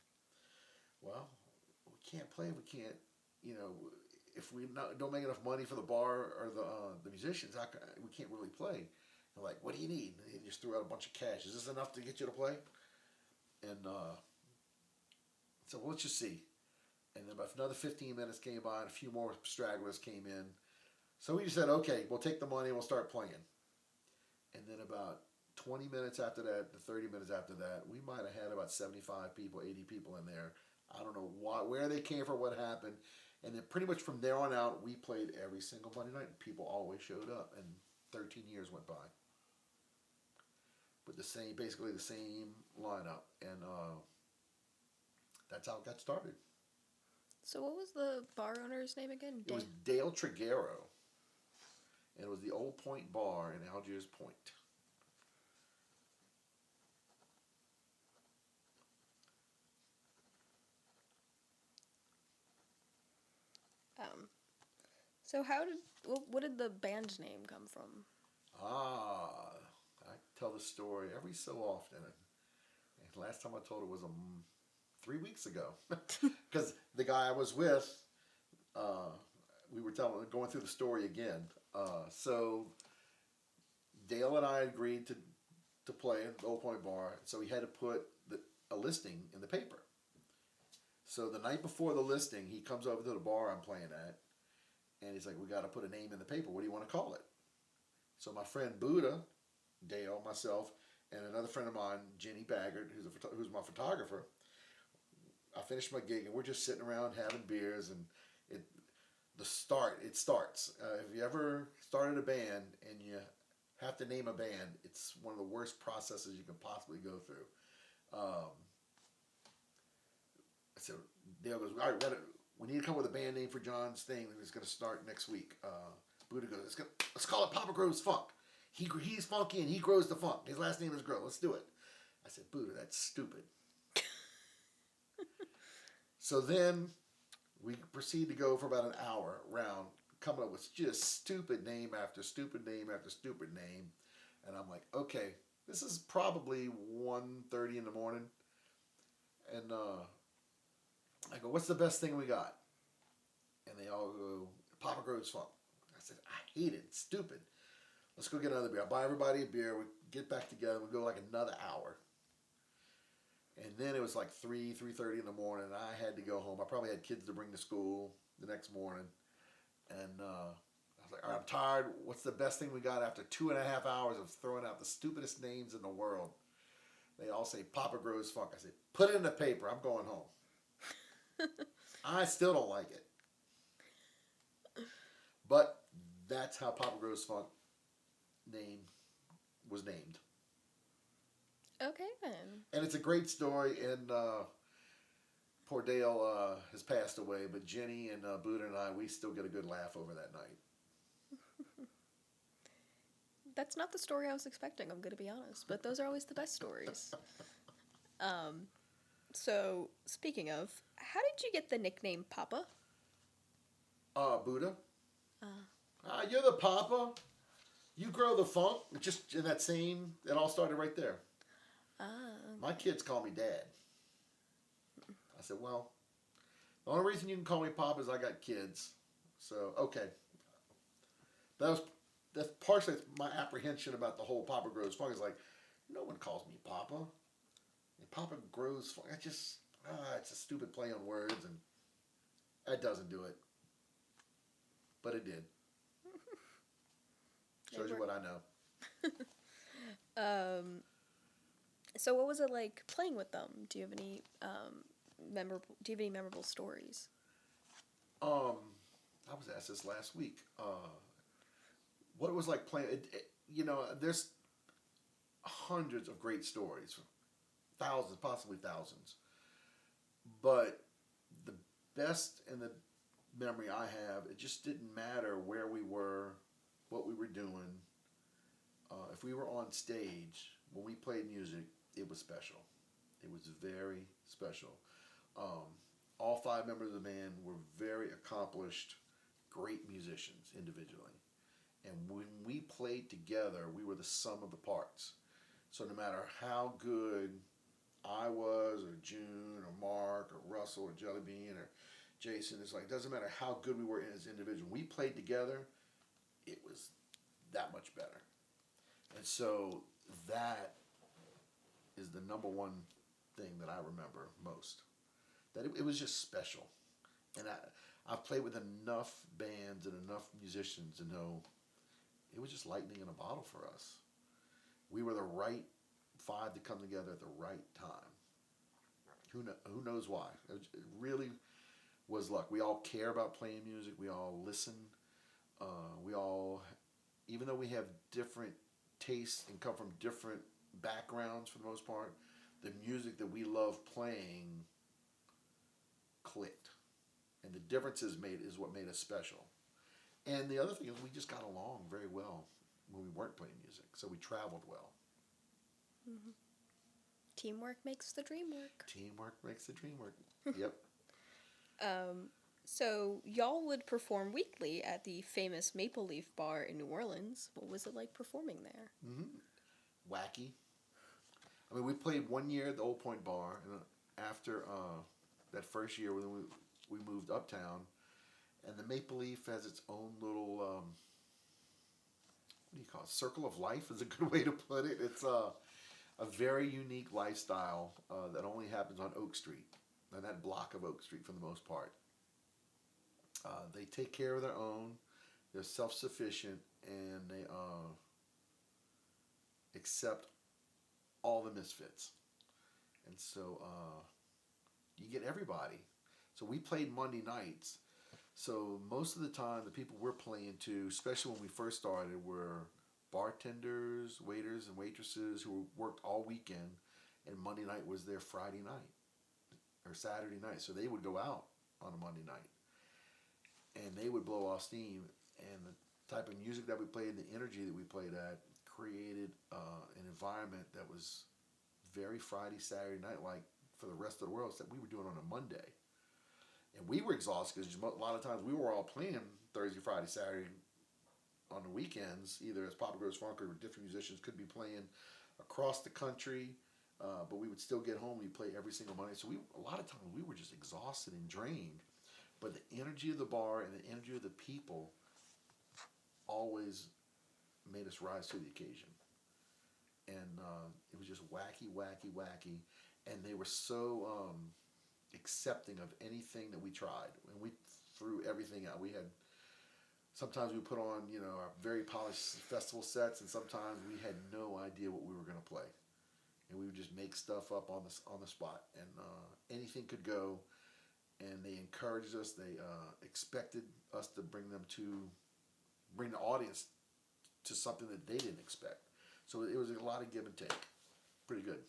"Well, we can't play. We can't, you know, if we don't make enough money for the bar or the musicians, we can't really play." They're like, "What do you need?" And they just threw out a bunch of cash. "Is this enough to get you to play?" And so, well, let's just see. And then about another 15 minutes came by, and a few more stragglers came in. So we just said, "Okay, we'll take the money and we'll start playing." And then about 20 minutes after that, to 30 minutes after that, we might have had about 75 people, 80 people in there. I don't know where they came from, what happened. And then pretty much from there on out, we played every single Monday night, and people always showed up. And 13 years went by with basically the same lineup. And that's how it got started. So what was the bar owner's name again? It was Dale Triguero. And it was the Old Point Bar in Algiers Point. So what did the band name come from? I tell the story every so often. And last time I told it was 3 weeks ago. Because the guy I was with, we were going through the story again. So Dale and I agreed to play at the Old Point Bar, so he had to put a listing in the paper. So the night before the listing, he comes over to the bar I'm playing at, and he's like, "We got to put a name in the paper. What do you want to call it?" So my friend Buddha, Dale, myself, and another friend of mine, Jenny Baggert, who's my photographer. I finished my gig, and we're just sitting around having beers, and it it starts. If you ever started a band and you have to name a band, it's one of the worst processes you can possibly go through. Um, so Dale goes, all right, we need to come up with a band name for John's thing that is going to start next week. Buddha goes, let's call it Papa Grows Funk. He's funky and he grows the funk. His last name is Gros. Let's do it. I said, Buddha, that's stupid. So then we proceed to go for about an hour around coming up with just stupid name after stupid name after stupid name. And I'm like, okay, this is probably 1:30 in the morning. And I go, what's the best thing we got? And they all go, Papa Grows Funk. I said, I hate it. It's stupid. Let's go get another beer. I buy everybody a beer. We get back together. We go like another hour. And then it was like 3:30 in the morning. And I had to go home. I probably had kids to bring to school the next morning. And I was like, all right, I'm tired. What's the best thing we got after 2.5 hours of throwing out the stupidest names in the world? They all say Papa Grows Funk. I said, put it in the paper. I'm going home. I still don't like it. But that's how Papa Grows Funk was named. Okay, then. And it's a great story, and poor Dale has passed away, but Jenny and Buddha and I, we still get a good laugh over that night. That's not the story I was expecting, I'm going to be honest, but those are always the best stories. So, speaking of, how did you get the nickname Papa? Buddha. You're the Papa. You grow the funk. Just in that same, it all started right there. Okay. My kids call me Dad. I said, well, the only reason you can call me Papa is I got kids. So, okay. That's partially my apprehension about the whole Papa Grows Funk. Is like, no one calls me Papa. And Papa Grows Funk. It's a stupid play on words, and that doesn't do it. But it did. Shows you what I know. So what was it like playing with them? Do you have any memorable stories? I was asked this last week. What it was like playing. There's hundreds of great stories, thousands, possibly thousands. But the best and the memory I have, it just didn't matter where we were, what we were doing. If we were on stage, when we played music, it was special. It was very special. All 5 members of the band were very accomplished, great musicians individually. And when we played together, we were the sum of the parts. So no matter how good I was, or June, or Mark, or Russell, or Jellybean, or Jason, it's like, it doesn't matter how good we were as individuals. We played together, it was that much better. And so that is the number one thing that I remember most. That it was just special. And I've played with enough bands and enough musicians to know it was just lightning in a bottle for us. We were the right 5 to come together at the right time. Who knows why? It really was luck. We all care about playing music. We all listen. We all, even though we have different tastes and come from different backgrounds for the most part, the music that we love playing clicked. And the differences is what made us special. And the other thing is we just got along very well when we weren't playing music. So we traveled well. Mm-hmm. Teamwork makes the dream work. Teamwork makes the dream work. Yep. So y'all would perform weekly at the famous Maple Leaf Bar in New Orleans. What was it like performing there? Mm-hmm. Wacky. I mean, we played 1 year at the Old Point Bar, and after that first year, we moved uptown, and the Maple Leaf has its own little what do you call it? Circle of life is a good way to put it. It's a very unique lifestyle that only happens on Oak Street, and that block of Oak Street for the most part. They take care of their own. They're self-sufficient, and they accept all the misfits. And so you get everybody. So we played Monday nights. So most of the time, the people we're playing to, especially when we first started, were bartenders, waiters, and waitresses who worked all weekend, and Monday night was their Friday night or Saturday night. So they would go out on a Monday night, and they would blow off steam. And the type of music that we played, the energy that we played at, created an environment that was very Friday, Saturday night like for the rest of the world, except we were doing it on a Monday. And we were exhausted because a lot of times we were all playing Thursday, Friday, Saturday on the weekends, either as Papa Grows Funk or different musicians could be playing across the country, but we would still get home. We'd play every single Monday. So a lot of times we were just exhausted and drained. But the energy of the bar and the energy of the people always made us rise to the occasion. And it was just wacky, wacky, wacky. And they were so accepting of anything that we tried. And we threw everything out. Sometimes we put on, our very polished festival sets, and sometimes we had no idea what we were going to play. And we would just make stuff up on the spot. And anything could go. And they encouraged us. They expected us to bring the audience to something that they didn't expect. So it was a lot of give and take. Pretty good.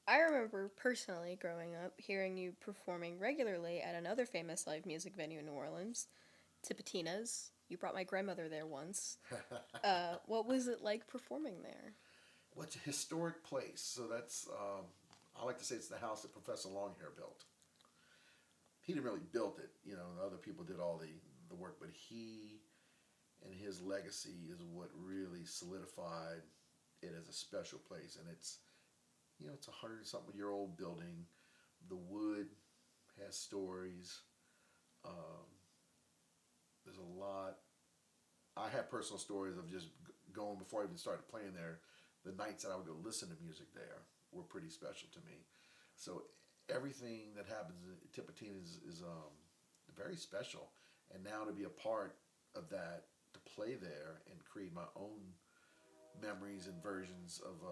I remember personally growing up hearing you performing regularly at another famous live music venue in New Orleans, Tipitina's. You brought my grandmother there once. What was it like performing there? Well, it's a historic place. So that's, I like to say it's the house that Professor Longhair built. He didn't really build it. Other people did all the work, but he and his legacy is what really solidified it as a special place. And it's 100-something-year-old building. The wood has stories. There's a lot. I have personal stories of just going before I even started playing there. The nights that I would go listen to music there were pretty special to me. So everything that happens at Tipitina is very special. And now to be a part of that, to play there and create my own memories and versions of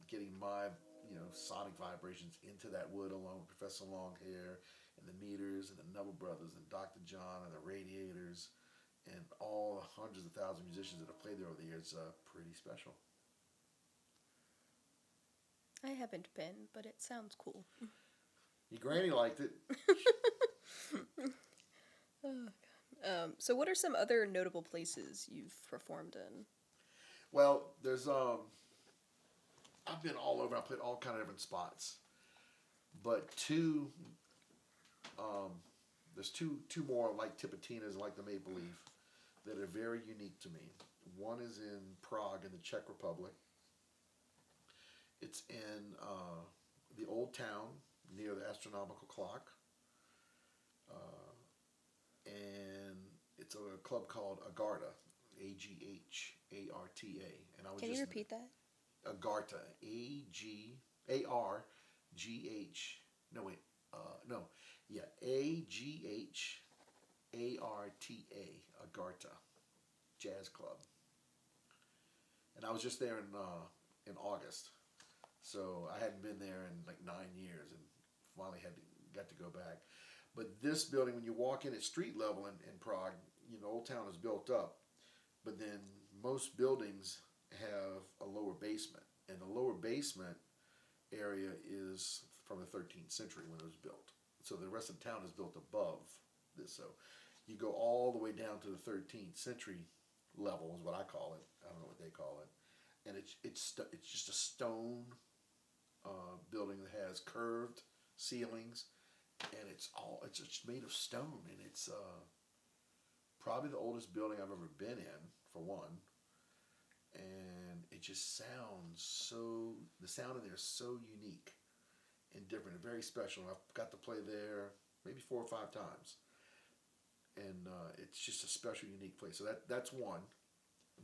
getting my sonic vibrations into that wood along with Professor Longhair and the Meters and the Neville Brothers and Dr. John and the Radiators and all the hundreds of thousands of musicians that have played there over the years. Pretty special. I haven't been, but it sounds cool. Your granny liked it. Oh, God. So what are some other notable places you've performed in? Well, there's I've been all over. I played all kind of different spots, but there's two more like Tipitina's, like the Maple Leaf, that are very unique to me. One is in Prague in the Czech Republic. It's in the old town near the astronomical clock, and it's a club called Agarta, Agharta, and I was Can you repeat that? Agarta, Agargh. No wait, no, yeah, Agharta, Agarta Jazz Club, and I was just there in August, so I hadn't been there in like 9 years, and finally got to go back. But this building, when you walk in at street level in Prague, Old Town is built up, but then most buildings have a lower basement, and the lower basement area is from the 13th century when it was built. So the rest of the town is built above this. So you go all the way down to the 13th century level is what I call it. I don't know what they call it. And it's just a stone building that has curved ceilings, and it's just made of stone, and it's probably the oldest building I've ever been in, for one. And it just the sound in there is so unique and different and very special. And I've got to play there maybe 4 or 5 times. And it's just a special, unique place. So that's one.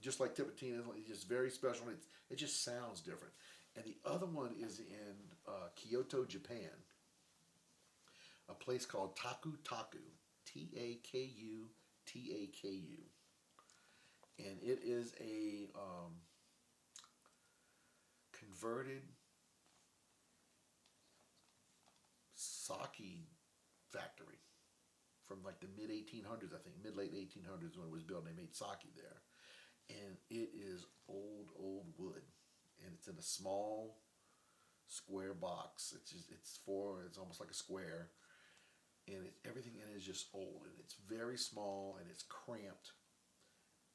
Just like Tipitina, it's just very special. It just sounds different. And the other one is in Kyoto, Japan. A place called Taku Taku, Taku Taku, and it is converted sake factory from like the mid 1800s, I think, mid late 1800s when it was built. And they made sake there, and it is old wood, and it's in a small square box. It's almost like a square, and everything in it is just old, and it's very small, and it's cramped,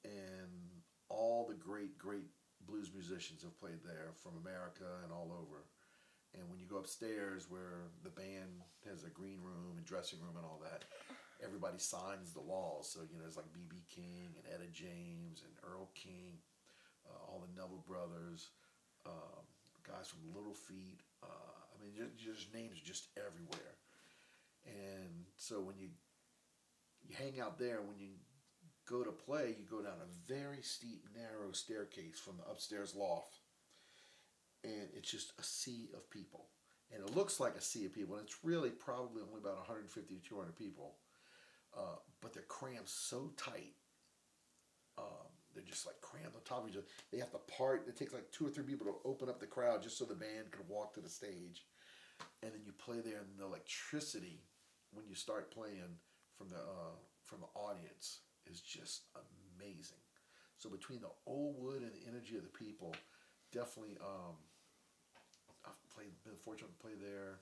and all the great blues musicians have played there from America and all over. And when you go upstairs where the band has a green room and dressing room and all that, everybody signs the walls. So, there's like B.B. King and Etta James and Earl King, all the Neville brothers, guys from Little Feat. I mean, just names just everywhere. And so when you hang out there, when you go to play, you go down a very steep, narrow staircase from the upstairs loft, and it's just a sea of people. And it looks like a sea of people, and it's really probably only about 150 to 200 people, but they're crammed so tight. They're just like crammed on top of each other. They have to part. It takes like 2 or 3 people to open up the crowd just so the band can walk to the stage. And then you play there, and the electricity when you start playing from the audience is just amazing. So between the old wood and the energy of the people, definitely, been fortunate to play there.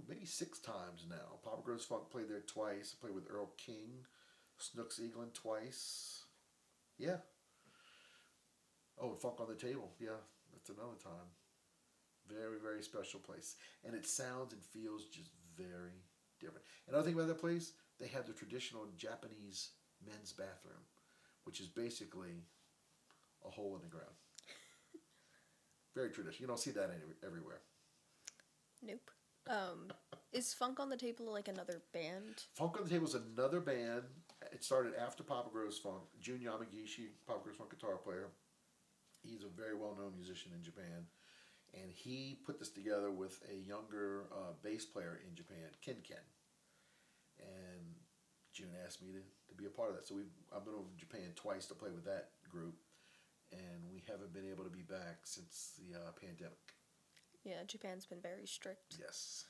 Maybe 6 times now. Papa Gross Funk played there twice. I played with Earl King, Snooks Eaglin twice. Yeah. Oh, and Funk on the Table. Yeah, that's another time. Very, very special place. And it sounds and feels just very different. Another thing about that place, they have the traditional Japanese men's bathroom, which is basically a hole in the ground. Very traditional. You don't see that everywhere. Nope. Is Funk on the Table like another band? Funk on the Table is another band. It started after Papa Gross Funk. Jun Yamagishi, Papa Gross Funk guitar player. He's a very well-known musician in Japan. And he put this together with a younger bass player in Japan, Ken. And June asked me to be a part of that. So I've been over to Japan twice to play with that group. And we haven't been able to be back since the pandemic. Yeah, Japan's been very strict. Yes.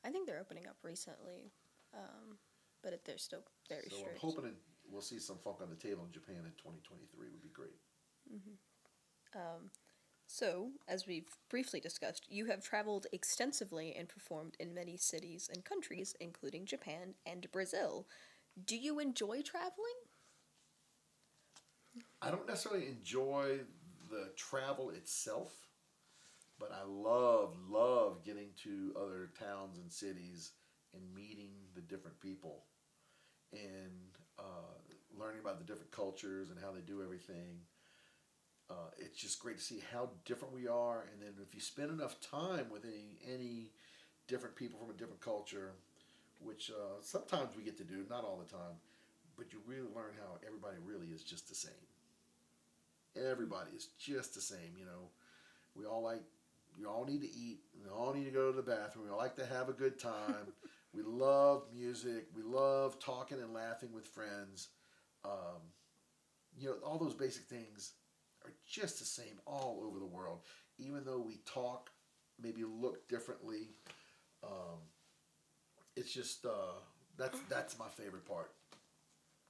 I think they're opening up recently, but they're still very strict. So I'm hoping we'll see some Funk on the Table in Japan in 2023 would be great. Mm-hmm. So, as we've briefly discussed, you have traveled extensively and performed in many cities and countries, including Japan and Brazil. Do you enjoy traveling? I don't necessarily enjoy the travel itself, but I love getting to other towns and cities and meeting the different people and learning about the different cultures and how they do everything. It's just great to see how different we are, and then if you spend enough time with any different people from a different culture, which sometimes we get to do, not all the time, but you really learn how everybody really is just the same. Everybody is just the same, We all need to eat. We all need to go to the bathroom. We all like to have a good time. We love music. We love talking and laughing with friends. All those basic things are just the same all over the world. Even though we talk, maybe look differently, it's just that's my favorite part.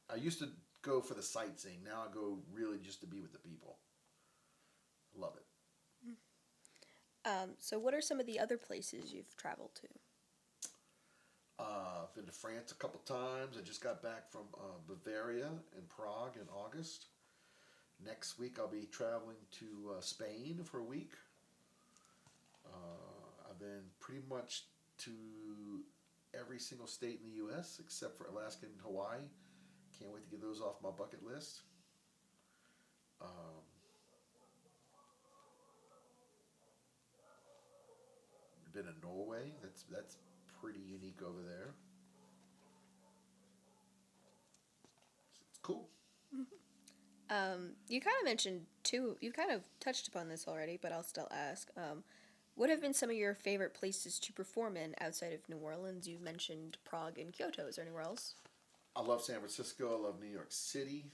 I used to go for the sightseeing. Now I go really just to be with the people. Love it. So what are some of the other places you've traveled to? I've been to France a couple times. I just got back from Bavaria and Prague in August. Next week I'll be traveling to Spain for a week. I've been pretty much to every single state in the U.S. except for Alaska and Hawaii. Can't wait to get those off my bucket list. Been to Norway. That's pretty unique over there. It's cool. You kind of mentioned you kind of touched upon this already, but I'll still ask. What have been some of your favorite places to perform in outside of New Orleans? You mentioned Prague and Kyoto. Is there anywhere else? I love San Francisco. I love New York City.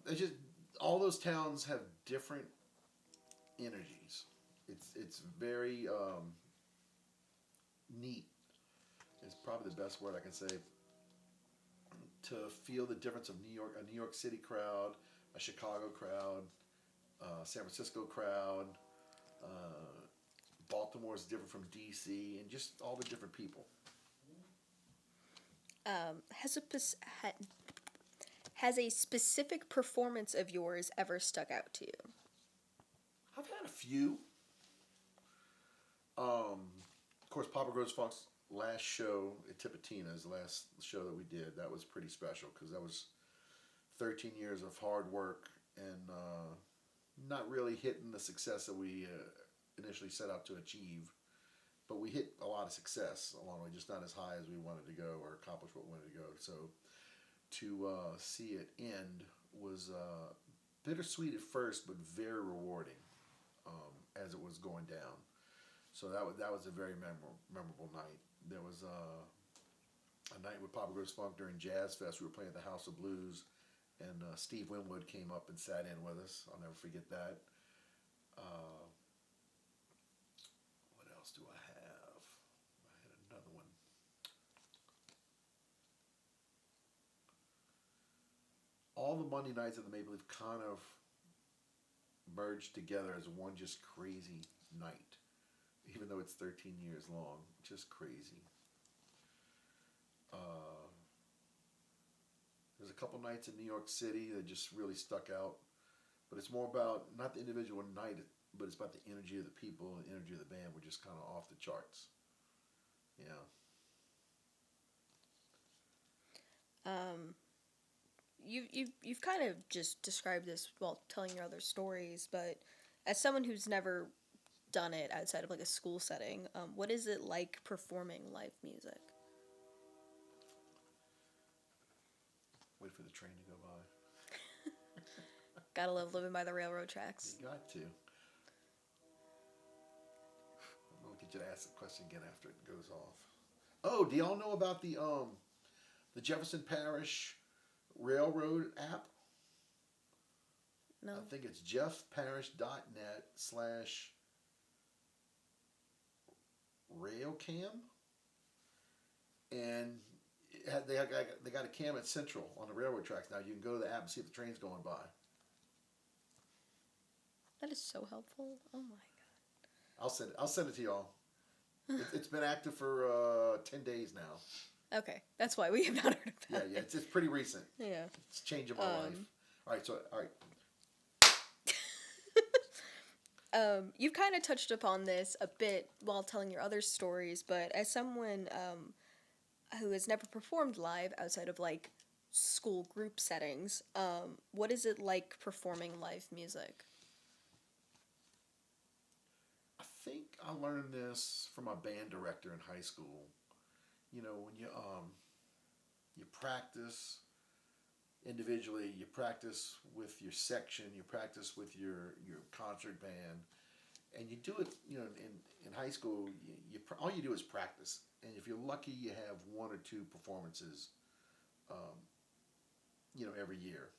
It's just all those towns have different energies. It's very neat. Is probably the best word I can say to feel the difference of a New York City crowd, a Chicago crowd, San Francisco crowd. Uh, Baltimore is different from DC, and just all the different people. Has has a specific performance of yours ever stuck out to you? I've had a few. Of course, Papa Grows Funk's last show at Tipitina's, the last show that we did, that was pretty special because that was 13 years of hard work and not really hitting the success that we initially set out to achieve. But we hit a lot of success along the way, just not as high as we wanted to go or accomplish what we wanted to go. So to see it end was bittersweet at first, but very rewarding as it was going down. So that was a very memorable night. There was a night with Papa Grows Funk during Jazz Fest. We were playing at the House of Blues, and Steve Winwood came up and sat in with us. I'll never forget that. What else do I have? I had another one. All the Monday nights of the Maple Leaf kind of merged together as one just crazy night, even though it's 13 years long. Just crazy. There's a couple nights in New York City that just really stuck out, but it's more about not the individual night, but it's about the energy of the people and the energy of the band were just kind of off the charts. Yeah. You've kind of just described this while telling your other stories, but as someone who's never done it outside of like a school setting, what is it like performing live music? Wait for the train to go by. Gotta love living by the railroad tracks. You got to. I'll get you to ask the question again after it goes off. Oh, do y'all know about the Jefferson Parish Railroad app? No. I think it's jeffparish.net/railcam, and they got a cam at Central on the railroad tracks now. You can go to the app and see if the train's going by. That is so helpful. Oh my god. I'll send it to y'all. It's been active for 10 days now. Okay, that's why we have not heard about it. Yeah, it's pretty recent. Yeah. It's changing my life. All right. You've kind of touched upon this a bit while telling your other stories, but as someone who has never performed live outside of like school group settings, what is it like performing live music? I think I learned this from my band director in high school. You know, when you practice individually, you practice with your section, you practice with your concert band, and you do it. You know, in high school, all you do is practice, and if you're lucky, you have one or two performances. You know, every year,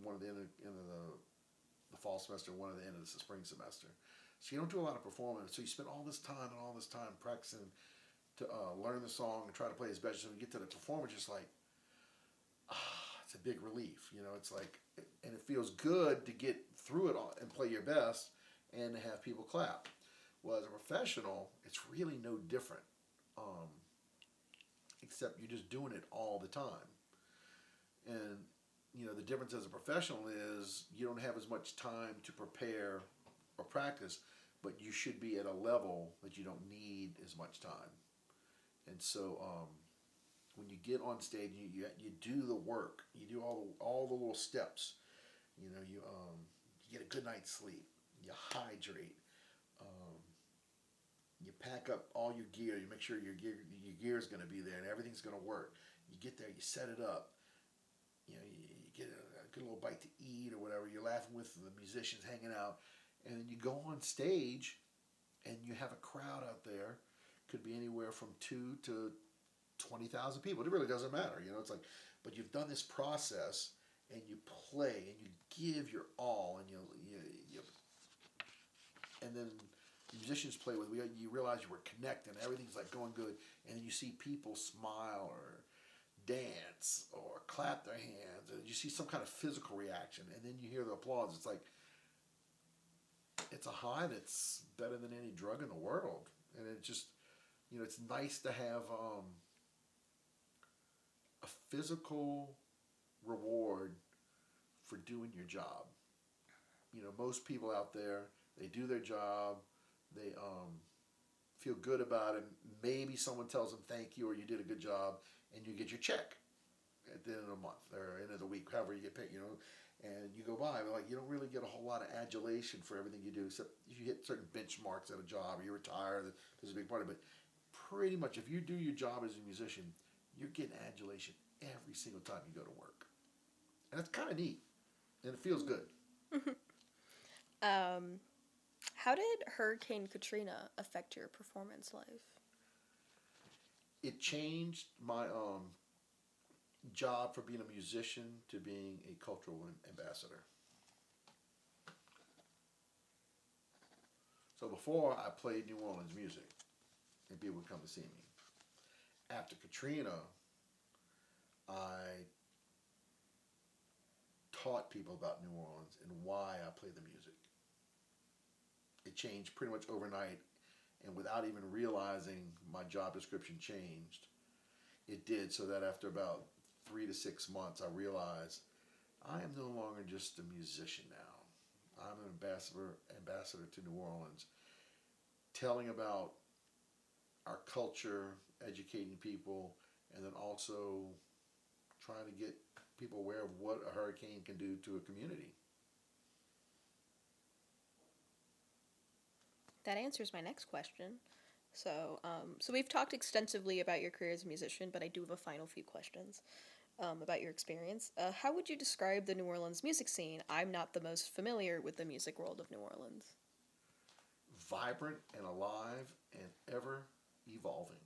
one at the end of the fall semester, one at the end of the spring semester. So you don't do a lot of performance. So you spend all this time practicing to learn the song and try to play as best. So when you get to the performance, it's like, it's a big relief. You know, it's like, and it feels good to get through it all and play your best and to have people clap. Well, as a professional, it's really no different, except you're just doing it all the time. And, you know, the difference as a professional is you don't have as much time to prepare or practice, but you should be at a level that you don't need as much time. And so when you get on stage, you do the work. You do all the little steps. You know, you get a good night's sleep. You hydrate. You pack up all your gear. You make sure your gear is going to be there and everything's going to work. You get there. You set it up. You know, you get a good little bite to eat or whatever. You're laughing with the musicians hanging out. And then you go on stage and you have a crowd out there. Could be anywhere from 2 to 20,000 people. It really doesn't matter. You know, it's like, but you've done this process and you play and you give your all and you and then the musicians play with, you realize you were connecting, everything's like going good, and then you see people smile or dance or clap their hands, and you see some kind of physical reaction, and then you hear the applause. It's like, it's a high that's better than any drug in the world, and it just, it's nice to have a physical reward for doing your job. Most people out there, they do their job, they feel good about it. Maybe someone tells them thank you or you did a good job, and you get your check at the end of the month or end of the week, however you get paid, and you go by. But like, you don't really get a whole lot of adulation for everything you do, except if you hit certain benchmarks at a job or you retire. There's a big part of it. But pretty much, if you do your job as a musician, you're getting adulation every single time you go to work, and it's kind of neat, and it feels good. How did Hurricane Katrina affect your performance life? It changed my job from being a musician to being a cultural ambassador. So before, I played New Orleans music, and people would come to see me. After Katrina, I taught people about New Orleans and why I play the music. It changed pretty much overnight, and without even realizing my job description changed. It did, so that after about 3 to 6 months, I realized I am no longer just a musician now. I'm an ambassador to New Orleans, telling about our culture, educating people, and then also trying to get people aware of what a hurricane can do to a community. That answers my next question. So we've talked extensively about your career as a musician, but I do have a final few questions about your experience. How would you describe the New Orleans music scene? I'm not the most familiar with the music world of New Orleans. Vibrant and alive and ever evolving.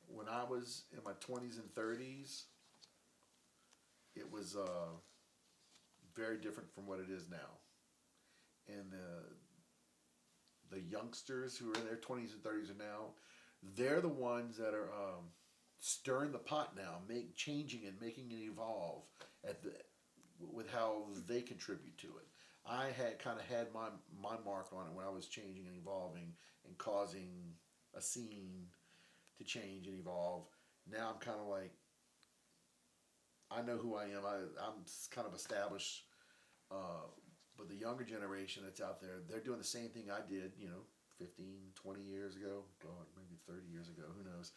When I was in my 20s and 30s, it was very different from what it is now. And the youngsters who are in their 20s and 30s are now, they're the ones that are stirring the pot now, changing and making it evolve with how they contribute to it. I had kind of had my mark on it when I was changing and evolving and causing a scene to change and evolve. Now I'm kind of like, I know who I am. I'm kind of established. But the younger generation that's out there, they're doing the same thing I did, 15, 20 years ago. God, maybe 30 years ago, who knows.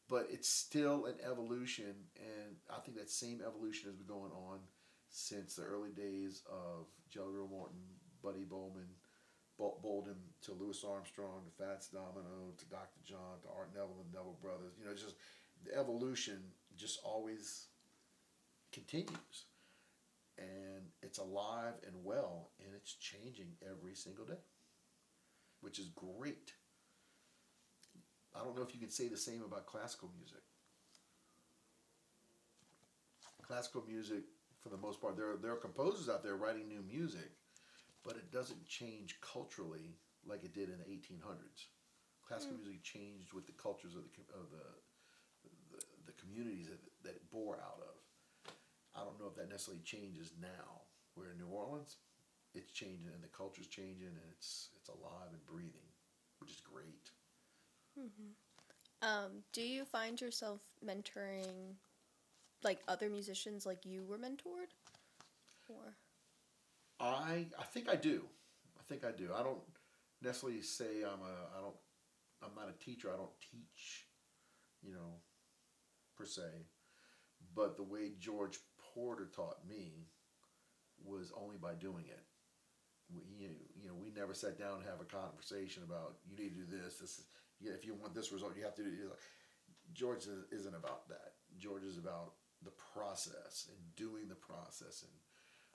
But it's still an evolution, and I think that same evolution has been going on since the early days of Jelly Roll Morton, Buddy Bolden, to Louis Armstrong, to Fats Domino, to Dr. John, to Art Neville and Neville Brothers. It's just the evolution just always continues. And it's alive and well, and it's changing every single day, which is great. I don't know if you can say the same about classical music. Classical music, for the most part, there are composers out there writing new music, but it doesn't change culturally like it did in the 1800s. Classical music changed with the cultures of the communities that it bore out of. I don't know if that necessarily changes now. Where in New Orleans, it's changing and the culture's changing and it's alive and breathing, which is great. Do you find yourself mentoring like other musicians like you were mentored? Or I think I do. I don't necessarily say I'm not a teacher. I don't teach, per se. But the way George Porter taught me was only by doing it. We never sat down and have a conversation about you need to do this. If you want this result, you have to do it. George isn't about that. George is about the process and doing the process. And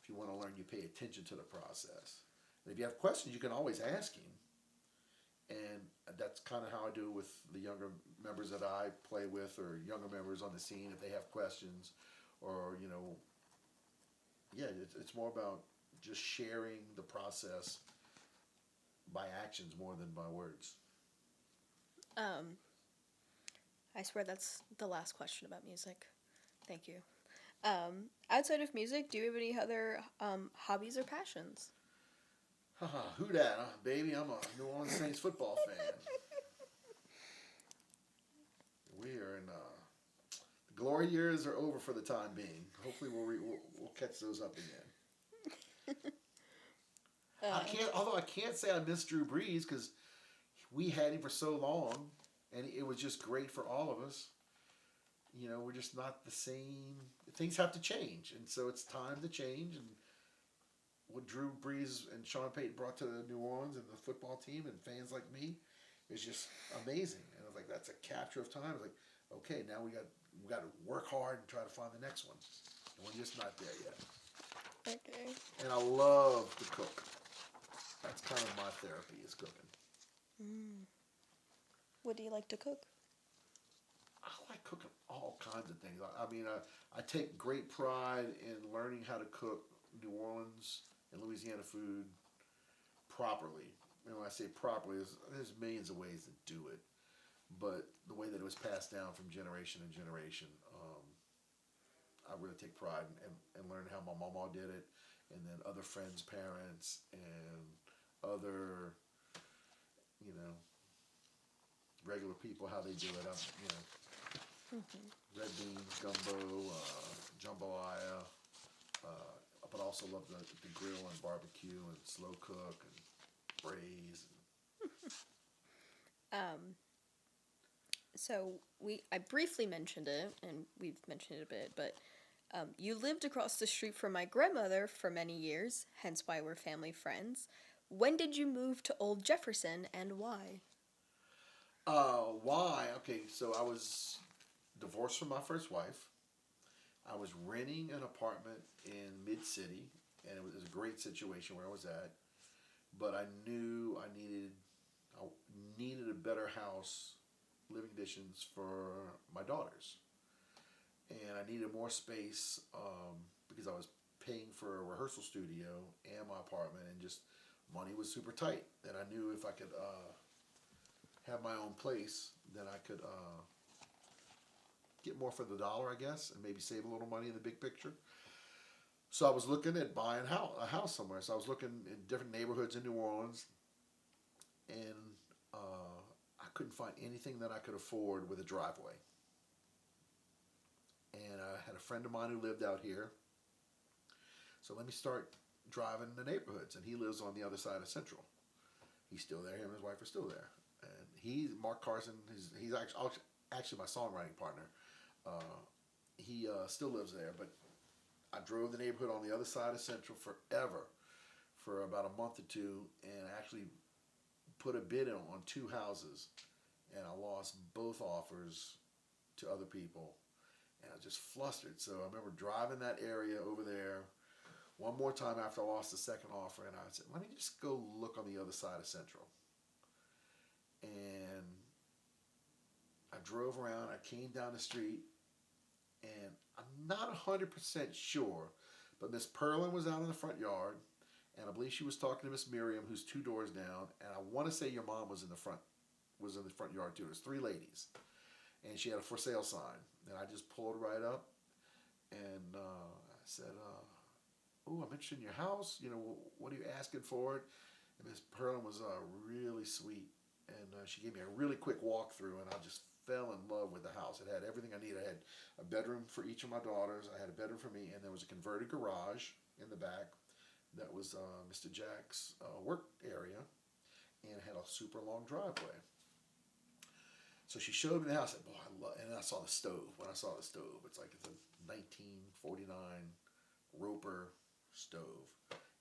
if you want to learn, you pay attention to the process. And if you have questions, you can always ask him. And that's kind of how I do with the younger members that I play with, or younger members on the scene. If they have questions, or yeah, it's more about just sharing the process by actions more than by words. Um, I swear that's the last question about music. Thank you. Outside of music, do you have any other hobbies or passions? Haha, who dat, huh? Baby, I'm a New Orleans Saints football fan. We are in the glory years are over for the time being. Hopefully, we'll catch those up again. I Uh, can't. Although I can't say I miss Drew Brees because we had him for so long, and it was just great for all of us. You know, we're just not the same. Things have to change, and so it's time to change. And what Drew Brees and Sean Payton brought to New Orleans and the football team and fans like me is just amazing. And I was like, that's a capture of time. I was like, okay, now we got to work hard and try to find the next one. And we're just not there yet. okay. And I love to cook. That's kind of my therapy is cooking. Mm. What do you like to cook? I like cooking all kinds of things. I mean, I take great pride in learning how to cook New Orleans and Louisiana food properly. And when I say properly, there's millions of ways to do it, but the way that it was passed down from generation to generation, I really take pride in learning how my mama did it, and then other friends' parents and other, you know, regular people how they do it. Red beans, gumbo, jambalaya, but also love the grill and barbecue and slow cook and braise. Um, I briefly mentioned it, and we've mentioned it a bit, but you lived across the street from my grandmother for many years, hence why we're family friends. When did you move to Old Jefferson, and why? Why? Okay, so I was divorced from my first wife. I was renting an apartment in Mid City, and it was a great situation where I was at. But I knew I needed a better house, living conditions for my daughters, and I needed more space because I was paying for a rehearsal studio and my apartment, and just money was super tight. And I knew if I could have my own place, then I could get more for the dollar, I guess, and maybe save a little money in the big picture. So I was looking at buying a house somewhere. So I was looking in different neighborhoods in New Orleans, and I couldn't find anything that I could afford with a driveway. And I had a friend of mine who lived out here. So let me start driving the neighborhoods. And he lives on the other side of Central. He's still there. Him and his wife are still there. And Mark Carson, he's actually my songwriting partner. He still lives there, but I drove the neighborhood on the other side of Central forever, for about a month or two, and actually put a bid in on two houses, and I lost both offers to other people, and I was just flustered. So I remember driving that area over there one more time after I lost the second offer, and I said, let me just go look on the other side of Central. And I drove around, I came down the street, and I'm not 100% sure, but Miss Perlin was out in the front yard, and I believe she was talking to Miss Miriam, who's two doors down, and I want to say your mom was in the front yard too. There's three ladies, and she had a for sale sign, and I just pulled right up, and I said, "Oh, I'm interested in your house. You know, what are you asking for it?" And Miss Perlin was really sweet, and she gave me a really quick walkthrough, and I just fell in love with the house. It had everything I needed. I had a bedroom for each of my daughters. I had a bedroom for me, and there was a converted garage in the back that was Mr. Jack's work area, and it had a super long driveway. So she showed me the house. I said, "Boy, and then I saw the stove. When I saw the stove, it's like it's a 1949 Roper stove,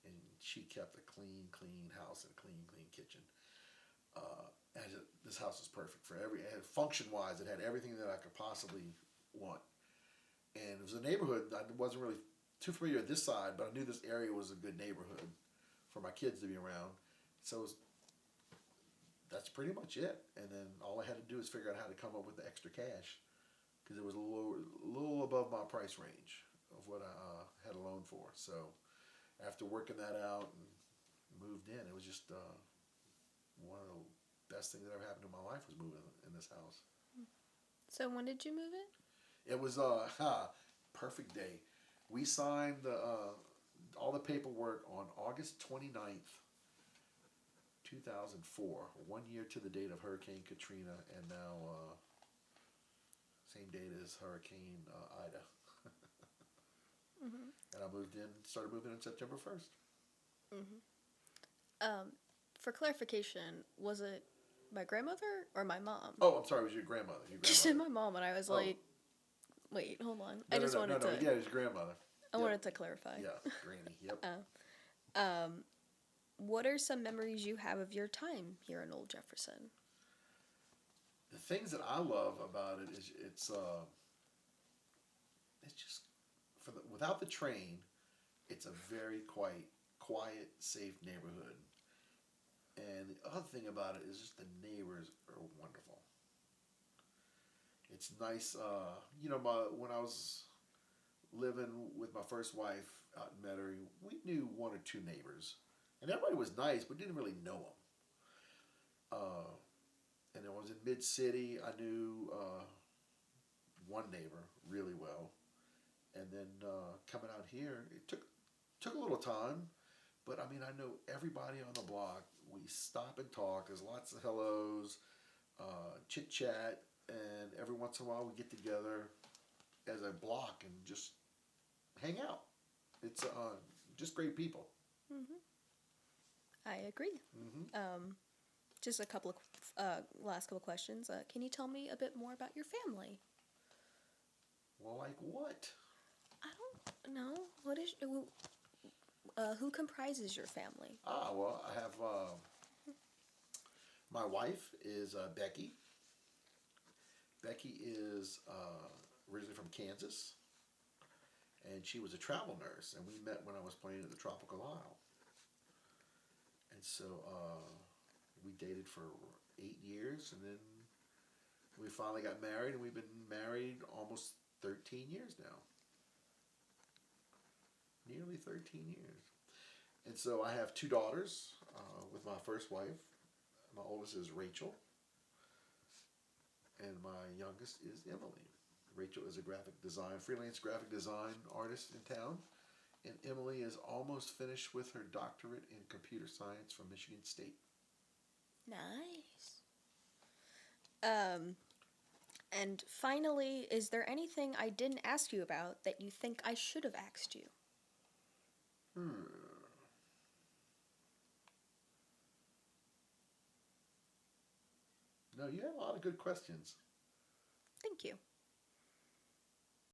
and she kept a clean, clean house and a clean, clean kitchen. This house is perfect for function wise. It had everything that I could possibly want, and it was a neighborhood. I wasn't really too familiar with this side, but I knew this area was a good neighborhood for my kids to be around. So that's pretty much it. And then all I had to do is figure out how to come up with the extra cash, because it was a little above my price range of what I had a loan for. for. So after working that out and moved in, it was just one of the best things that ever happened in my life was moving in this house. So when did you move in? It was perfect day. We signed all the paperwork on August 29th, 2004, 1 year to the date of Hurricane Katrina, and now same date as Hurricane Ida. Mm-hmm. And I started moving in September 1st. Mm-hmm. For clarification, was it my grandmother or my mom? Oh, I'm sorry, it was your grandmother. You said my mom, and I was like, wait, hold on. No, I just wanted to. Yeah, it was your grandmother. I wanted to clarify. Yeah, Granny. Yep. What are some memories you have of your time here in Old Jefferson? The things that I love about it is it's just without the train, it's a very quiet, safe neighborhood. And the other thing about it is just the neighbors are wonderful. It's nice. When I was living with my first wife out in Metairie, we knew one or two neighbors, and everybody was nice, but didn't really know them. And then when I was in Mid City, I knew one neighbor really well, and then coming out here, it took a little time, but I mean, I know everybody on the block. We stop and talk. There's lots of hellos, chit chat, and every once in a while we get together as a block and just hang out. It's just great people. Mm-hmm. I agree. Mm-hmm. Just a couple of last couple questions. Can you tell me a bit more about your family? Well, like what? I don't know. What is who comprises your family? Well, I have my wife is Becky. Becky is originally from Kansas, and she was a travel nurse, and we met when I was playing at the Tropical Isle. And so we dated for 8 years, and then we finally got married, and we've been married almost 13 years now. Nearly 13 years. And so I have two daughters with my first wife. My oldest is Rachel, and my youngest is Emily. Rachel is a freelance graphic design artist in town, and Emily is almost finished with her doctorate in computer science from Michigan State. Nice. And finally, is there anything I didn't ask you about that you think I should have asked you? No, you had a lot of good questions. Thank you.